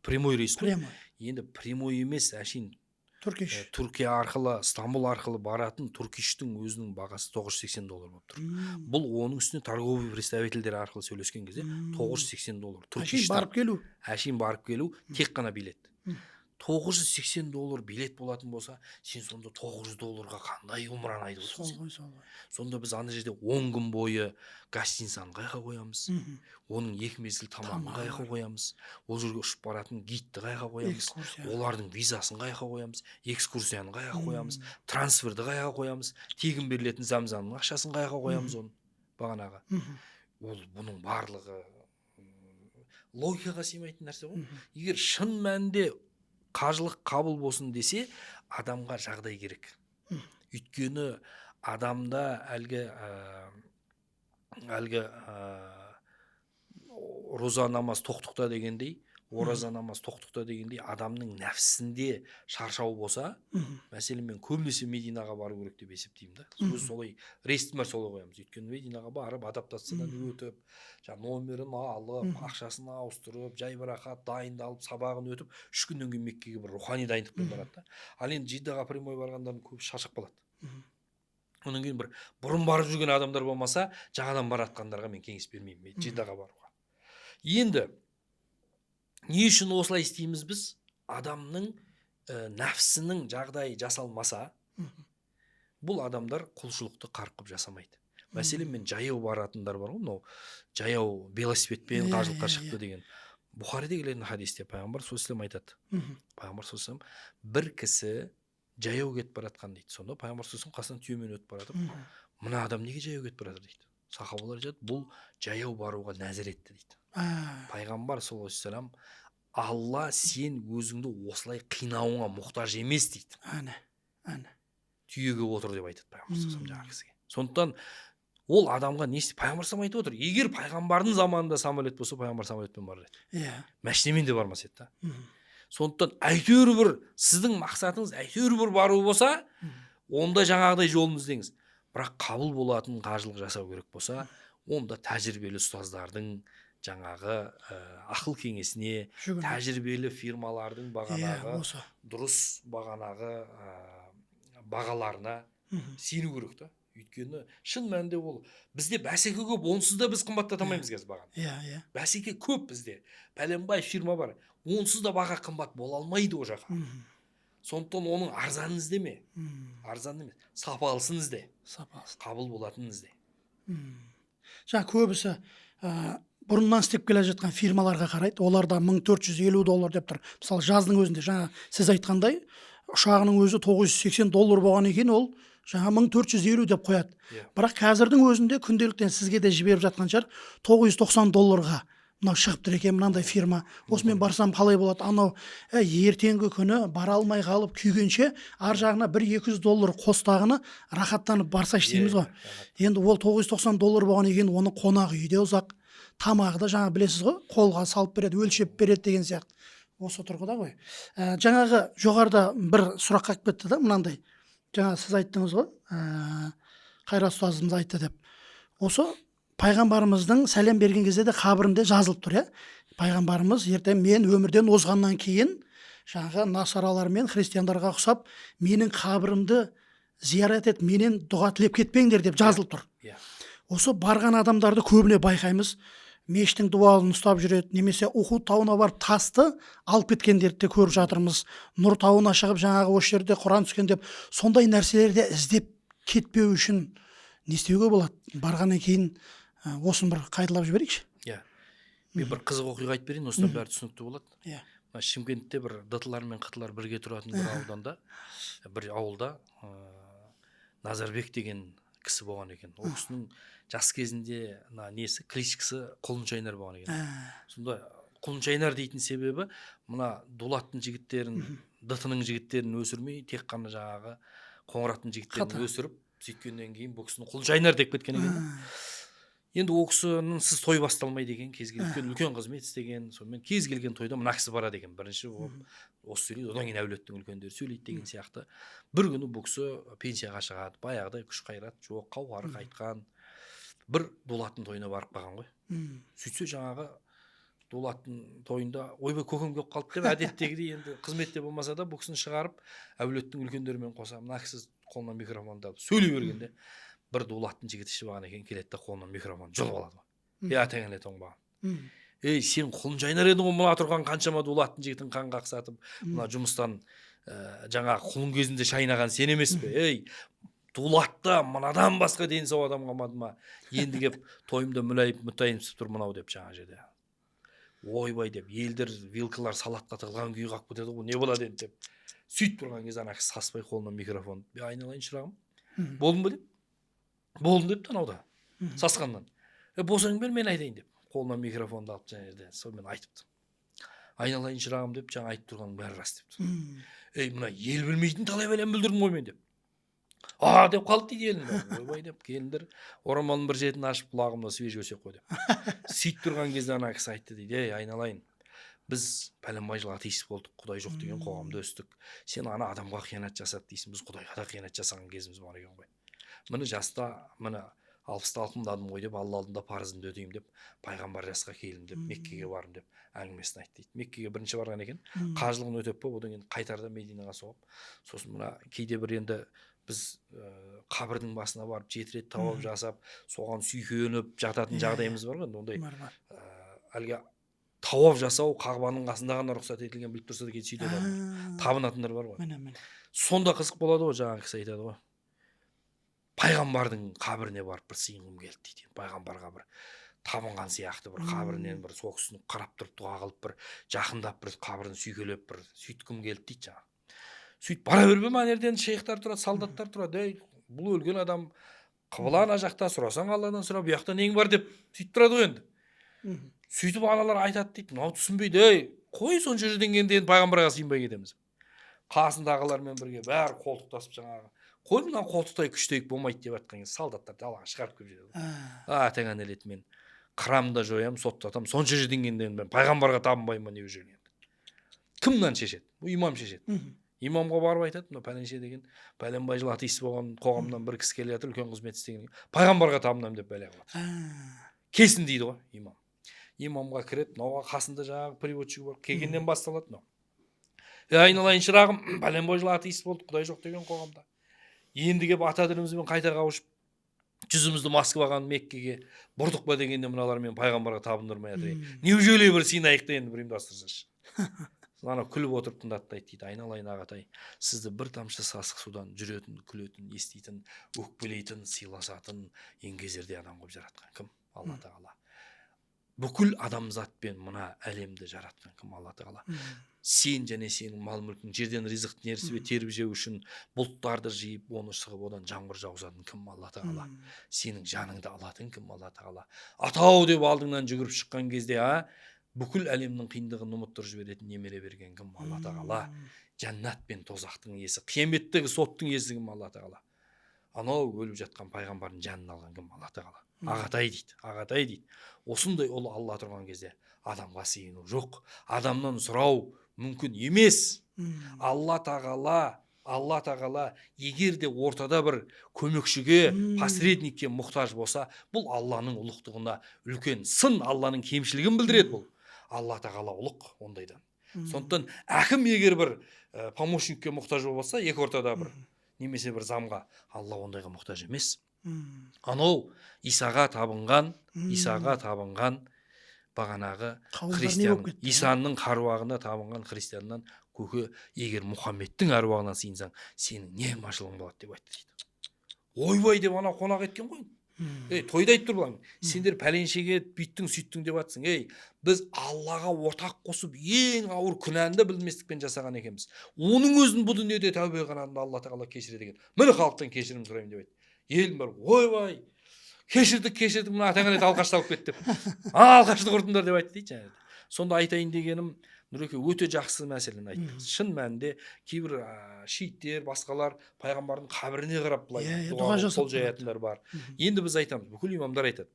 прямой рейс қой. Енді прямой емес, әшейін Түркия арқылы, Стамбул арқылы баратын Туркиштің өзінің бағасы $980 болып тұр. Бұл оның үстіне торговый представительдер арқылы сөйлескен кезде $980. Әшейін барып келу, тек қана билет. $980 билет болатын болса, сен сонда $900-ға қандай умраны айтып отырсың? Сонда біз ана жерде 10 күн бойы гостиницаны қайға қоямыз? Оның 2 мезгіл тамағын қайға қоямыз? Ол жерге ұшып баратын гидті қайға қоямыз? Олардың визасын қайға қоямыз? Экскурсияны қайға қоямыз? Трансферді қайға қоямыз? Тегін берілетін Замзамның ақшасын қайға қоямыз оны? Бағанағы. Ол бұның барлығы логикаға сыймайтын нәрсе ғой. Егер шын мәнінде қажылық қабыл болсын десе, адамға жағдай керек. Өйткені адамда әлгі роза намаз тоқтықта дегендей, ораза намаз тоқтықта дегендей, адамның нәпсісінде шаршау болса, мәселен мен көбінесе Мединаға бару керек деп есептеймін да. Өз солай рейстімер солай қоямыз. Өйткені Мединаға барып, адаптациядан өтіп, номерін алып, ақшасын ауыстырып, жайбарақат дайындалып, сабағын өтіп, 3 күннен кейін Меккеге бір рухани дайындықпен барады да. Ал енді Жиддаға прямой барғандардың көбі шаршап қалады. Онан кейін бір бұрын барып жүрген адамдар болмаса, жаңадан баратқандарға мен кеңес бермеймін Жиддаға баруға. Енді не үшін осылай істейміз біз? Адамның нәпсінің жағдайы жасалмаса, бұл адамдар құлшылықты қарқып жасамайды. Мәселен мен жаяу баратындар бар ғой, мынау жаяу велосипедпен қажылыққа шықты деген. Бұхариде келетін хадисте пайғамбар саллаллаху алейхи айтады. Пайғамбар саллаллаху алейхи бір кісі жаяу кетіп баратқан дейді. Сонда пайғамбар саллаллаху қасынан түйемен өтіп баратып, мына адам неге жаяу кетіп барады дейді. Сахабалар айтады, бұл жаяу баруға нәзір етті дейді. Пайғамбар саллаллаху алейхи Алла сен өзіңді осылай қинауыңа мұқтаж емес дейді. Түйеге отыр деп айтады пайғамбар саллаллаху алейхи кісіге. Сондықтан ол адамға не істейді? Пайғамбар саллаллаху айтып отыр. Егер пайғамбардың заманында самолет болса, пайғамбар самолетпен барар еді. Мәшинемен де бармас еді да. Сондықтан әйтеуір бір сіздің мақсатыңыз әйтеуір бір бару болса, онда жаңағыдай жолын іздеңіз. Бірақ қабыл болатын қажылық жасау керек болса, онда тәжірибелі ұстаздардың жаңағы ақыл кеңесіне, тәжірибелі фирмалардың бағанағы дұрыс бағанағы бағаларына сену керек та. Өйткені шын мәнінде ол бізде бәсеке көп, онсыз да біз қымбаттата алмаймыз қазір бағаны. Иә. Бәсеке көп бізде. Пәленбай фирма бар. Онсыз да баға қымбат бола алмайды ол жаққа. Сондықтан оның арзанын іздеме. Арзан емес, сапалысын ізде. Сапасы. Қабыл болатынын ізде. Жаңа көбісі бұрыннан істеп келе жатқан фирмаларға қарайды. Оларда $1450 деп тұр. Мысалы жаздың өзінде жаңа сіз айтқандай ұшағының өзі $980 болған екен, ол жаңа 1450 деп қояды. Бірақ қазірдің өзінде күнделіктен сізге де жіберіп жатқан шығар $990 мынау шығып тұр екен, мынандай фирма. Осымен барсам қалай болады? Анау ертеңгі күні бара алмай қалып күйгенше ар жағына $100-200 қостағыны рахаттанып барсайшы дейміз ғой. Енді ол $990 болған екен, оны қонақ үйде ұзақ, тамағы да жаңа білесіз ғой, қолға салып береді, өлшеп береді деген сияқты. Осы тұрғыда ғой. Жаңағы жоғарыда бір сұрақ қойып кетті да, мынандай. Жаңа сіз айттыңыз ғой, Қайрат ұстазымыз айтты деп. Осы пайғамбарымыздың сәлем берген кезде де қабірінде жазылып тұр, иә. Пайғамбарымыз ертең мен өмірден озғаннан кейін жаңағы насаралар мен христиандарға ұқсап менің қабірімді зиярат ет, менен дұға тілеп кетпеңдер деп жазылып тұр. Осы барған адамдарды көбіне байқаймыз, мешіттің дуалын ұстап жүреді, немесе Ухуд тауына барып тасты алып кеткендерді де көріп жатырмыз. Нұр тауына шығып жаңағы осы жерде Құран түскен деп, сондай нәрселерді іздеп кетпеу үшін не істеуге болады? Барғаннан кейін осын бір қайталап жіберейікші. Мен бір қызық оқиға айтып берейін, осыдан бәрі түсінікті болады. Шымкентте бір дытылар мен қытылар бірге тұратын бір ауданда, бір ауылда Назарбек деген кісі болған екен. Ол кісінің жас кезінде несі кличкасы Құлыншайнар болған екен. Сонда Құлыншайнар дейтін себебі мына дулаттың жігіттерін, дытының жігіттерін өсірмей, тек қана жаңағы қоңыраттың жігіттерін өсіріп, сөйткеннен кейін бұл кісіні Құлыншайнар деп кеткен екен. Енді ол кісінің сіз той басталмайды екен, кез келген үлкен қызмет істеген, сонымен кез келген тойда мына кісі барады екен. Бірінші осы сөйлейді, одан кейін әулеттің үлкендері сөйлейді деген сияқты. Бір күні бұл кісі пенсияға шығады, баяғыдай күш қайрат жоқ, қауқары қайтқан. Бір дулаттың тойына барып қалған ғой. Сөйтсе жаңағы дулаттың тойында ойбай көкем келіп қалды деп, әдеттегідей енді қызметте болмаса да бұл кісіні шығарып әулеттің үлкендерімен қоса мына кісі қолынан микрофонды алып сөйлей бергенде бір дулаттың жігіті ішіп алған екен, келеді да қолынан микрофон жұлып алады ғой. Атаңа тоңбаған. Сен Құлыншайнар едің ғой, мына тұрған қаншама дулаттың жігітін қанға қақсатып, мына жұмыстан жаңағы құлын кезінде шайнаған сен емес пе? Дулатта мынадан басқа дені сау адам қалмады ма? Енді кеп тойымда мүтайымсып тұр мынау деп жаңа жерде. Ойбай деп, елдер вилкалар салатқа тығылған күйі қалып кетеді ғой, не болады енді деп. Сөйтіп тұрған кезде ана кісі саспай қолынан микрофон. Айналайын шырағым. Болдың ба деп? Болдым деп танауда. Сасқаннан. Болсаң бер, мен айтайын деп. Қолынан микрофонды алып жаңа жерде сонымен айтыпты. Айналайын шырағым деп жаңа айтып тұрғаның бәрі рас депті. Мына ел білмейтін талай бәлем бүлдірдім ғой мен деп. Деп қалды дейді елінде. Ойбай деп, келіндер орамалын бір жетін ашып құлағымда свежий өсек қой деп. Сөйтіп тұрған кезде ана кісі айтты дейді, айналайын, біз пәленбай жыл атеист болдық, Құдай жоқ деген қоғамда өстік. Сен ана адамға қиянат жасады дейсің, біз Құдайға да қиянат жасаған кезіміз бар екен ғой. Міне жаста, міне 60-та алқымдадым ғой деп, Алла алдында парызымды өтеймін деп, пайғамбар жасқа келдім деп, Меккеге бардым деп әңгімесін айтты дейді. Меккеге бірінші барған екен, қажылығын өтеп болып, одан кейін қайтарда Мединаға соғып, сосын мына кейде бір енді біз қабірдің басына барып 7 рет тауап жасап, соған сүйкеніп жататын жағдайымыз бар ғой. Ондай әлгі тауап жасау Қағбаның қасында ғана рұқсат етілген, біліп тұрса да кетіп сөйтеді. Табынатындар бар ғой. Сонда қызық болады ғой, жаңағы кісі айтады ғой. Пайғамбардың қабіріне барып бір сыйынғым келді дейді. Пайғамбарға бір табынған сияқты бір қабірінен бір сол кісіні қарап тұрып дұға қылып бір жақындап бір қабірін сүйкелеп бір сөйткім келді дейді жаңағы. Сөйтіп бара берме, ана жерден шейхтар тұрады, солдаттар тұрады. Бұл өлген адам қыбла ана жақта, сұрасаң Алладан сұра, бұл жақта нең бар деп сөйтіп тұрады ғой енді. Сөйтіп аналар айтады дейді, мынау түсінбейді, қой сонша жерден келгенде енді пайғамбарға сыйынбай кетеміз. Қасындағылармен бірге бәрі қолтықтасып жаңағы, қой мына қолтықтай күштейік болмайды деп жатқан кезде солдаттар далаға шығарып келіп жетеді. Атаңа нәлет, мен қырамды жоям, соттатам, сонша жерден келгенде мен пайғамбарға табынбаймын ба не жерге. Кімнен шешеді? Бұл имам шешеді. Имамға барып айтады, мына пәленше деген пәленбай жыл атеист болған қоғамнан бір кісі келе жатыр, үлкен қызмет істеген. Пайғамбарға табынамын деп бәле қылады. Кесін дейді ғой имам. Имамға кіреді, мынауға қасында жаңағы приводчик бар, келгеннен басталады мынау. Айналайын шырағым, пәленбай жыл атеист болды, Құдай жоқ деген қоғамда. Енді келіп ата дінімізбен қайта қауышып, жүзімізді Москваға Меккеге бұрдық па дегенде мыналар мен пайғамбарға табындырмай жатыр. Неужели бір сыйынайық та енді бір ұйымдастырсашы. Ана күліп отырып тыңдады дейді, айналайын ағатай, сізді бір тамшы сасық судан жүретін, күлетін, еститін, өкпелейтін, сыйласатын еңгезердей адам қылып жаратқан кім? Алла тағала. Бүкіл адамзатпен мына әлемді жаратқан кім? Алла тағала. Сен және сенің мал мүлкің жерден ризық нерсібе теріп жеу үшін бұлттарды жиып, оны шығып, одан жаңбыр жауғызатын кім? Алла тағала. Сенің жаныңды алатын кім? Алла тағала. Атау деп алдыңнан жүгіріп шыққан кезде, бүкіл әлемнің қиындығын ұмыттырып жіберетін немере берген кім? Алла тағала. Жәннат пен тозақтың иесі, қияметтегі соттың иесі кім? Алла тағала. Анау өліп жатқан пайғамбардың жанын алған кім? Алла тағала. Ағатай дейді, ағатай дейді. Осындай ұлы Алла тұрған кезде адамға сыйыну жоқ, адамнан сұрау мүмкін емес. Алла тағала егер де ортада бір көмекшіге, посредникке мұқтаж болса, бұл Алланың ұлықтығына үлкен сын, Алланың кемшілігін білдіреді бұл. Алла тағала ұлық ондайдан. Сондықтан әкім егер бір помощникке мұқтаж болса, екі ортада бір немесе бір замға, Алла ондайға мұқтаж емес. Анау Исаға табынған бағанағы христиан, Исаның қаруағына табынған христианнан көке, егер Мұхаммедтің әруағынан сыйынсаң, сенің не машылың болады деп айтты дейді. Ойбай деп ана қонақ еткен ғой. Тойда айтып тұр бұлаң. Сендер пәленшеге бүйттің, сөйттің деп атсың. Біз Аллаға ортақ қосып ең ауыр күнәні білместікпен жасаған екенбіз. Оның өзін бұл дүниеде тәубе қылғанда Алла тағала кешіреді екен. Міне халықтан кешірім сұраймын деп айтты. Елім бар, ойбай, кешірдік, мына атаңа алқашталып кетті деп. Алқаштық ұрдыңдар деп айтты дейді. Сонда айтайын дегенім, Нұреке өте жақсы мәселені айтты. Шын мәнінде кейбір шииттер, басқалар пайғамбардың қабіріне қарап былай қол жаятындар бар. Енді біз айтамыз, бүкіл имамдар айтады.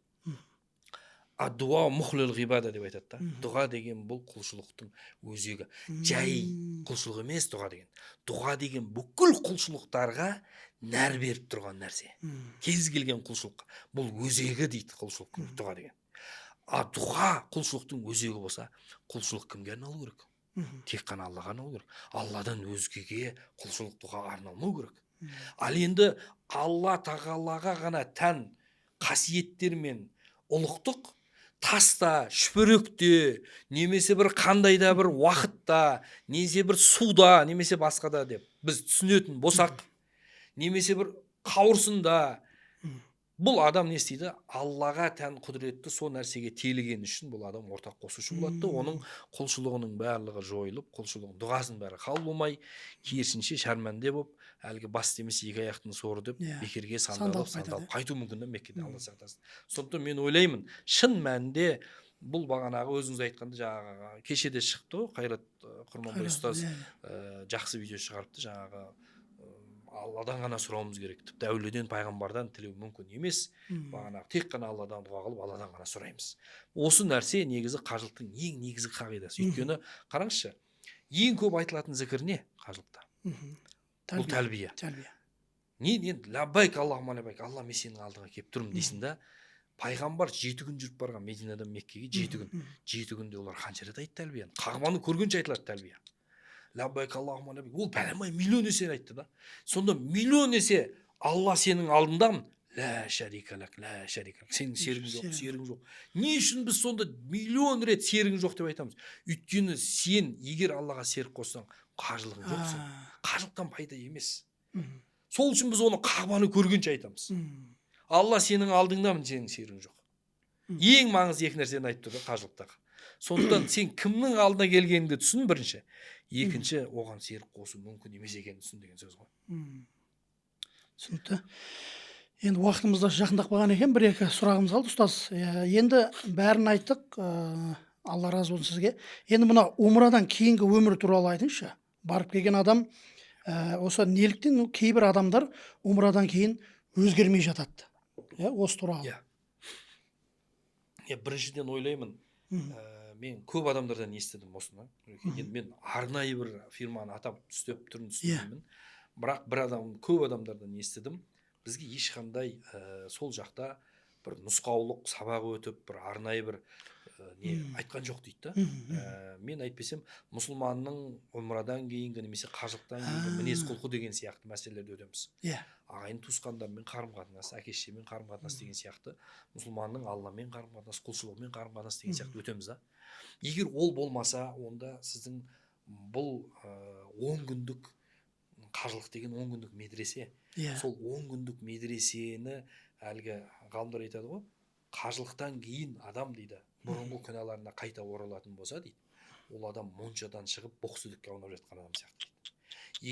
Ад-дуа мухлил ғибада деп айтады да. Дұға деген бұл құлшылықтың өзегі. Жай құлшылық емес дұға деген. Дұға деген бүкіл құлшылықтарға нәр беріп тұрған нәрсе. Кез келген құлшылық. Бұл өзегі дейді құлшылық дұға деген. Дұға құлшылықтың өзегі болса, құлшылық кімге арналу керек? Тек қана Аллаға арналу керек. Алладан өзгеге құлшылық дұға арналмау керек. Ал енді Алла тағалаға ғана тән қасиеттер мен ұлықтық таста, шүпіректе, немесе бір қандайда бір уақытта, немесе бір суда, немесе басқада деп біз түсінетін болсақ, немесе бір қауырсында, бұл адам не істейді? Аллаға тән құдіретті сол нәрсеге теліген үшін бұл адам ортақ қосушы болады. Оның құлшылығының барлығы жойылып, құлшылығының дұғасының бәрі қабыл болмай, керісінше шәрмәнде болып, әлгі бас демес екі аяқтың соры деп бекерге сандалып қайту мүмкін Меккеде, Алла сақтасын. Сондықтан мен ойлаймын, шын мәнінде бұл бағанағы өзіңіз айтқанда жаңағы кешеде шықты ғой, Қайрат Құрманбай ұстаз жақсы видео шығарыпты, жаңағы Алладан ғана сұрауымыз керек. Тіпті әулиеден, пайғамбардан тілеу мүмкін емес. Бағанағы тек қана Алладан дұға қылып, Алладан ғана сұраймыз. Осы нәрсе негізі қажылықтың ең негізгі қағидасы. Өйткені қараңызшы, ең көп айтылатын зікір не қажылықта? Бұл тәлбия. Не лаббайк Аллахума лаббайк, Алла мен сенің алдыңа келіп тұрмын дейсің да. Пайғамбар 7 күн жүріп барған Мединадан Меккеге 7 күн. 7 күнде олар қанша рет айтты тәлбияны? Қағбаны көргенше айтылады тәлбия. Лаббайк Аллахума лаббайк. Ол бәлемай миллион есе айтты да. Сонда миллион есе Алла сенің алдыңдамын. Ла шарика лак, ла шарика лак. Сенің серігің жоқ. Не үшін біз сонда миллион рет серігің жоқ деп айтамыз? Өйткені сен егер Аллаға серік қоссаң, қажылығың жоқсың. Қажылықтан пайда емес. Сол үшін біз оны Қағбаны көргенше айтамыз. Алла сенің алдыңдамын, сенің серігің жоқ. Ең маңызды екі нәрсені айтты да қажылықтағы. Сондықтан сен кімнің алдына келгеніңді түсін бірінші. Екінші, оған серік қосу мүмкін емес екенін түсін деген сөз ғой. Түсінікті. Енді уақытымыз да жақындап қалған екен, бір-екі сұрағымыз қалды ұстаз. Енді бәрін айттық, Алла разы болсын сізге. Енді мына умрадан кейінгі өмір туралы айтыңызшы. Барып келген адам, осы неліктен кейбір адамдар умрадан кейін өзгермей жатады? Осы туралы. Біріншіден ойлаймын, мен көп адамдардан естідім осыны. Енді мен арнайы бір фирманы атап түстеп тұрын түстемін. Бірақ көп адамдардан естідім. Бізге ешқандай сол жақта бір нұсқаулық сабақ өтіп, бір арнайы бір не айтқан жоқ дейді да. Мен айтпасам мұсылманның умрадан кейінгі немесе қажылықтан кейінгі мінез құлқы деген сияқты мәселелерді өтеміз. Иә. Ағайын туысқандармен қарым-қатынас, әке-шешемен қарым-қатынас деген сияқты, мұсылманның Алламен қарым-қатынас, құлшылығымен қарым-қатынас деген сияқты өтеміз да. Егер ол болмаса, онда сіздің бұл 10 күндік қажылық деген 10 күндік медресе. Сол 10 күндік медресені әлгі ғалымдар айтады ғой, қажылықтан кейін адам дейді, бұрынғы күнәларына қайта оралатын болса дейді, ол адам моншадан шығып боқсүдікке аунап жатқан адам сияқты дейді.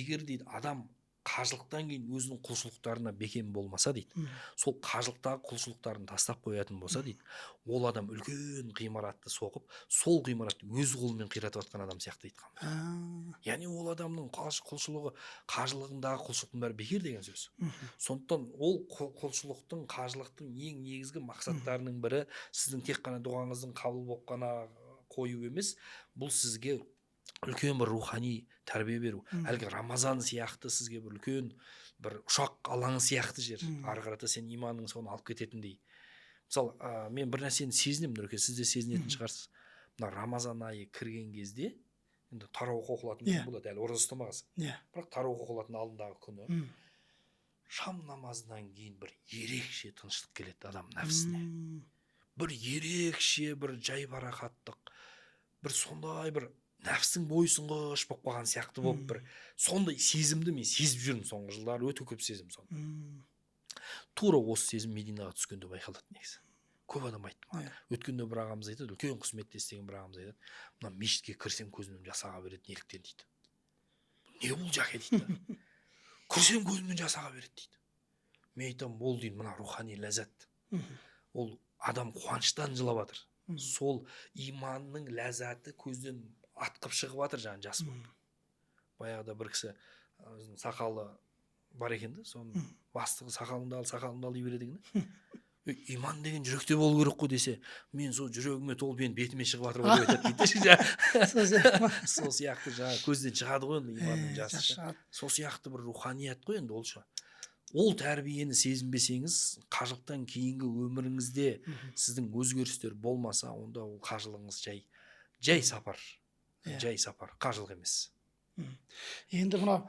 Егер дейді адам қажылықтан кейін өзінің құлшылықтарына бекем болмаса дейді, сол қажылықтағы құлшылықтарын тастап қоятын болса дейді, ол адам үлкен ғимаратты соғып, сол ғимаратты өз қолымен қиратып жатқан адам сияқты дейді. Яғни ол адамның құлшылығы, қажылығындағы құлшылықтың бәрі бекер деген сөз. Сондықтан ол құлшылықтың, қажылықтың ең негізгі мақсаттарының бірі сіздің тек қана дұғаңыздың қабыл болып қана қою емес, бұл сізге үлкен бір рухани тәрбие беру. Әлгі Рамазан сияқты сізге бір үлкен бір ұшақ алаңы сияқты жер. Ары қарата сен иманың соны алып кететіндей. Мысалы, мен бір нәрсені сезінемін, Нұрке, сіз де сезінетін шығарсыз. Мына Рамазан айы кірген кезде, енді тарауых оқылатын күн болады, әлі ораза ұстамағансың. Бірақ тарауых оқылатын алдындағы күні, шам намазынан кейін бір ерекше тыныштық келеді адам нәпсіне. Бір ерекше бір жайбарақаттық, бір сондай бір нәпсің бойсұнғыш болып қалған сияқты болып бір сондай сезімді мен сезіп жүрмін соңғы жылдары, өте көп сезім соны. Тура осы сезім Мединаға түскенде байқалады негізі. Көп адам айтты маған. Өткенде бір ағамыз айтады, үлкен қызметте істеген бір ағамыз айтады, мына мешітке кірсем көзімнен жас аға береді, неліктен дейді. Не бұл жақе дейді. Кірсем көзімнен жас аға береді дейді. Мен айтамын, ол деймін, мына рухани ләззат. Ол адам қуаныштан жылап жатыр. Сол иманның ләззаты көзден атқып шығып жатыр жаңа жас болып. Баяғыда бір кісі сақалы бар екен да, соның бастығы сақалыңды ал дей береді екен. Иман деген жүректе болу керек қой десе, мен сол жүрегіме толып мен бетіме шығып жатыр ғой деп айтады дейді. Сол сияқты жаңа көзден шығады ғой енді иманның жасы. Сол сияқты бір руханият қой енді ол шыға. Ол тәрбиені сезінбесеңіз, қажылықтан кейінгі өміріңізде сіздің өзгерістер болмаса, онда ол қажылығыңыз жай сапар. Жай сапар, қажылық емес. Енді мына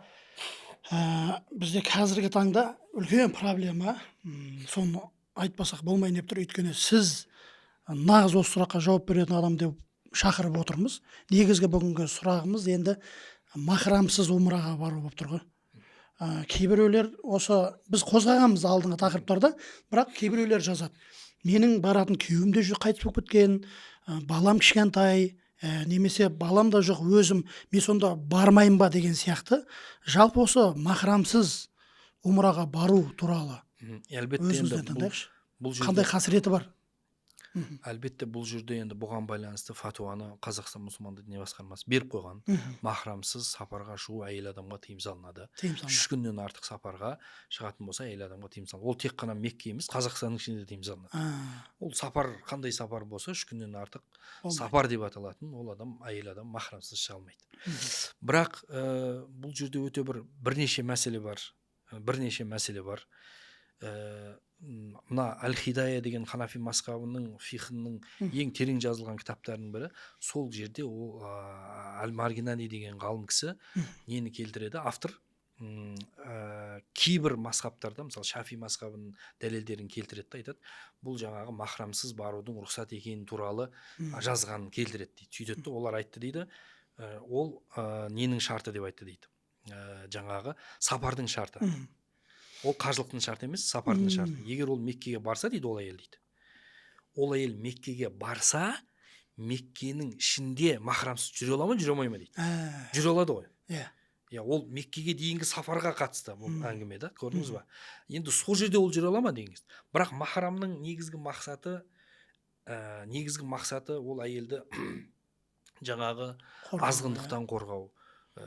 бізде қазіргі таңда үлкен проблема, соны айтпасақ болмайын деп тұр, өйткені сіз нағыз осы сұраққа жауап беретін адам деп шақырып отырмыз. Негізгі бүгінгі сұрағымыз енді махрамсыз умраға бару болып тұр ғой. Кейбіреулер осы біз қозғағанбыз алдыңғы тақырыптарда, бірақ кейбіреулер жазады. Менің баратын күйеуім де қайтыс болып кеткен, балам кішкентай, немесе балам да жоқ, өзім, мен сонда бармайын ба деген сияқты. Жалпы осы махрамсыз умраға бару туралы өзіңізден тыңдайықшы. Қандай қасіреті бар? Әлбетте бұл жерде енді бұған байланысты фатуаны Қазақстан мұсылман діни басқармасы беріп қойған. Махрамсыз сапарға шығу әйел адамға тыйым салынады. 3 күннен артық сапарға шығатын болса әйел адамға тыйым салынады. Ол тек қана Мекке емес, Қазақстанның ішінде тыйым салынады. Ол сапар қандай сапар болса 3 күннен артық сапар деп аталатын, ол адам әйел адам махрамсыз шыға алмайды. Бірақ бұл жерде өте бірнеше мәселе бар. Мына Әл-Хидая деген Ханафи мазхабының фихының ең терең жазылған кітаптарының бірі. Сол жерде ол Әл-Маргинани деген ғалым кісі нені келтіреді? Автор кейбір мазхабтарда, мысалы Шафи мазхабының дәлелдерін келтіреді, айтады, бұл жаңағы махрамсыз барудың рұқсат екені туралы жазғанын келтіреді дейді. Сөйтеді, олар айтты дейді, ол ненің шарты деп айтты дейді. Жаңағы сапардың шарты. Ол қажылықтың шарты емес, сапардың шарты. Егер ол Меккеге барса дейді, ол әйел дейді. Ол әйел Меккеге барса, Меккенің ішінде махрамсыз жүре ала ма, жүре алмай ма дейді. Жүре алады ғой. Ол Меккеге дейінгі сапарға қатысты бұл әңгіме да, көрдіңіз ба? Енді сол жерде ол жүре ала ма деңіз. Бірақ махрамның негізгі мақсаты ол әйелді жаңағы азғындықтан қорғау,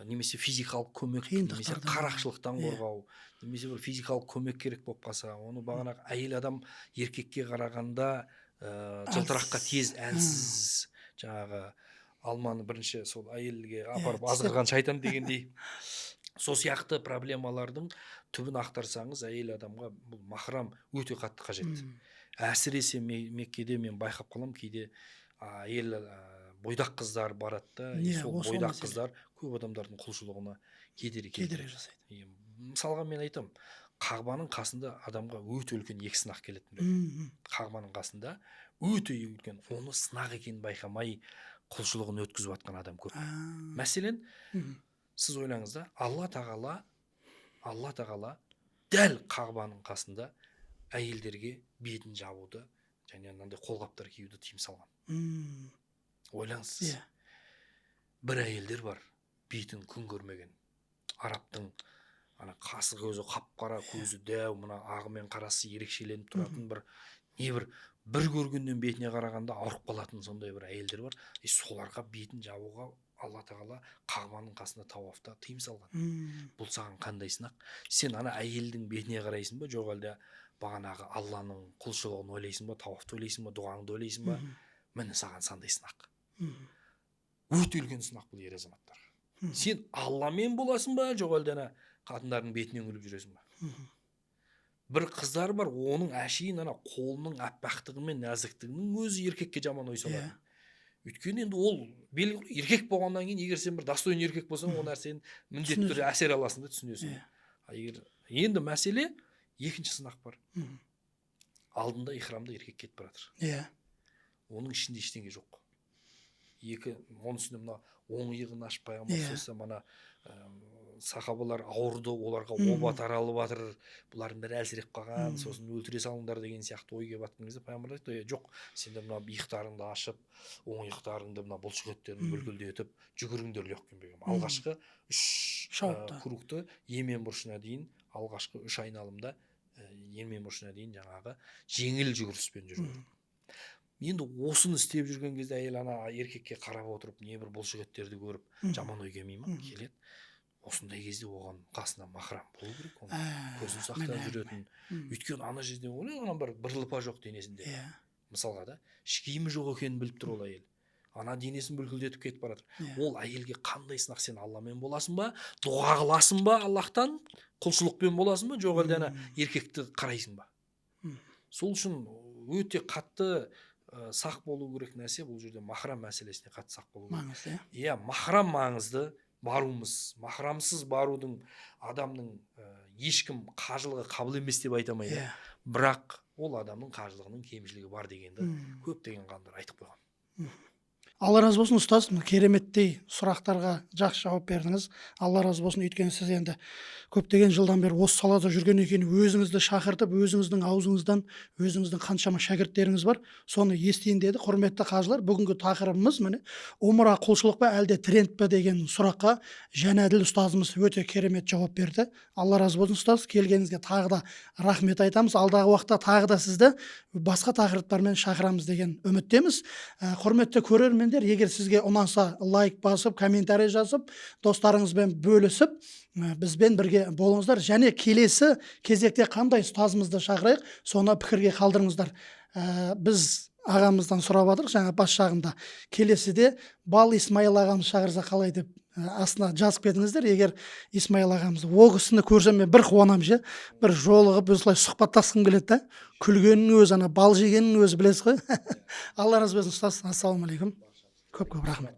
немесе физикалық көмек, немесе қарақшылықтан қорғау, немесе бір физикалық көмек керек болып қалса, оны бағанағы әйел адам еркекке қарағанда жылтыраққа тез, әлсіз, жаңағы алманы бірінші сол әйелге апарып азғырған шайтан дегендей. Сол сияқты проблемалардың түбін ақтарсаңыз, әйел адамға бұл махрам өте қатты қажет. Әсіресе Меккеде мен байқап қалам, кейде әйел бойдақ қыздар барады да, Иә, сол осы бойдақ мәселе. қыздар көп адамдардың құлшылығына кедергі кедергі келтіреді. жасайды. Мысалға мен айтам, Қағбаның қасында адамға өте үлкен екі сынақ келетін бе. Қағбаның қасында өте үлкен, оны сынақ екенін байқамай құлшылығын өткізіп жатқан адам көп. Мәселен, сіз ойлаңыз да, Алла тағала дәл Қағбаның қасында әйелдерге бетін жабуды және мынандай қолғаптар киюді тыйым салған. Ойлаңыз сіз. Бір әйелдер бар, бетін күн көрмеген. Арабтың қасы көзі қап-қара, көзі дәу, мына ағы мен қарасы ерекшеленіп тұратын бір көргеннен бетіне қарағанда ауырып қалатын сондай бір әйелдер бар. Соларға бетін жабуға Алла тағала Қағбаның қасында тауафта тыйым салған. Бұл саған қандай сынақ? Сен әйелдің бетіне қарайсың ба, жоқ әлде бағанағы Алланың құлшылығын ойлайсың ба, тауафты ойлайсың ба, дұғаңды ойлайсың ба? Міне саған сандай сынақ. Өте үлкен сынақ бұл ер азаматтарға. Сен Алламен боласың ба, жоқ әлде қатындардың бетінен күліп жүресің ба? Бір қыздар бар, оның әшейін қолының аппақтығы мен нәзіктігінің өзі еркекке жаман ой салады. Өйткені енді ол еркек болғаннан кейін, егер сен бір достойный еркек болсаң, ол нәрсені міндетті түрде әсер аласың да, түсінесің. Енді мәселе екінші сынақ бар. Алдында ихрамда еркек кетіп баратыр. Оның ішінде ештеңе жоқ. Оның үстіне мына оң иығын ашып пайғамбар сахабалар ауырды, оларға оба таралып жатыр, бұлардың бәрі әлсіреп қалған, сосын өлтіре салыңдар деген сияқты ой келіп жатқан кезде пайғамбар айтты, жоқ, сендер мына иықтарыңды ашып, оң иықтарыңды мына бұлшық еттерін бүлкілдетіп жүгіріңдер легкенбегім. Алғашқы 3 кругты емен бұрышына дейін, алғашқы 3 айналымда емен бұрышына дейін жаңағы жеңіл жүгіріспен жүрген. Енді осыны істеп жүрген кезде әйел еркекке қарап отырып, не бір бұлшық еттерді көріп жаман ой келмей ма? Келеді. Осындай кезде оған қасына махрам болу керек, көзін сақтап жүретін. Өйткені ана жерде ойлай, бір лыпа жоқ денесінде. Мысалға да, киімі жоқ екенін біліп тұр ол әйел. Денесін бүлкілдетіп кетіп баратыр. Ол әйелге қандай сынақ? Сен Алламен боласың ба? Дұға қыласың ба Аллахтан? Құлшылықпен боласың ба? Жоқ әлде еркекті қарайсың ба? Сол үшін өте қатты сақ болу керек нәрсе бұл жерде махрам мәселесіне қатты сақ болу керек. Махрам маңызды. Баруымыз, махрамсыз барудың адамның ешкім қажылығы қабыл емес деп айтамайды. Бірақ ол адамның қажылығының кемшілігі бар дегенді көптеген ғалымдар айтып қойған. Алла разы болсын ұстаз, кереметтей сұрақтарға жақсы жауап бердіңіз. Алла разы болсын, өйткені сіз енді көптеген жылдан бері осы салада жүрген екен, өзіңізді шақыртып, өзіңіздің аузыңыздан, өзіңіздің қаншама шәкірттеріңіз бар, соны естиін деді. Құрметті қажылар, бүгінгі тақырыбымыз міне умра құлшылық па әлде тренд па деген сұраққа Жәнәділ ұстазымыз өте керемет жауап берді. Алла разы болсын ұстаз, келгеніңізге тағы да рахмет айтамыз. Алдағы уақытта тағы да сізді басқа тақырыптармен шақырамыз деген үміттеміз. Құрметті көрермендер, егер сізге ұнаса лайк басып, комментарий жазып, достарыңызбен бөлісіп, бізбен бірге болыңыздар. Және келесі кезекте қандай ұстазымызды шақырайық, соны пікірге қалдырыңыздар. Біз ағамыздан сұрап жатырмыз, жаңа бас жағында. Келесіде Бал Исмаил ағамыз шақырса қалай деп астына жазып кетіңіздер. Егер Исмаил ағамызды ол кісіні көрсем мен бір қуанам ше, бір жолығып осылай сұхбаттасқым келеді да. Күлгеннің өзі, бал жегеннің өзі білесіз ғой. Алла разы болсын ұстаз. Ассалаумағалейкум. Көп рахмет.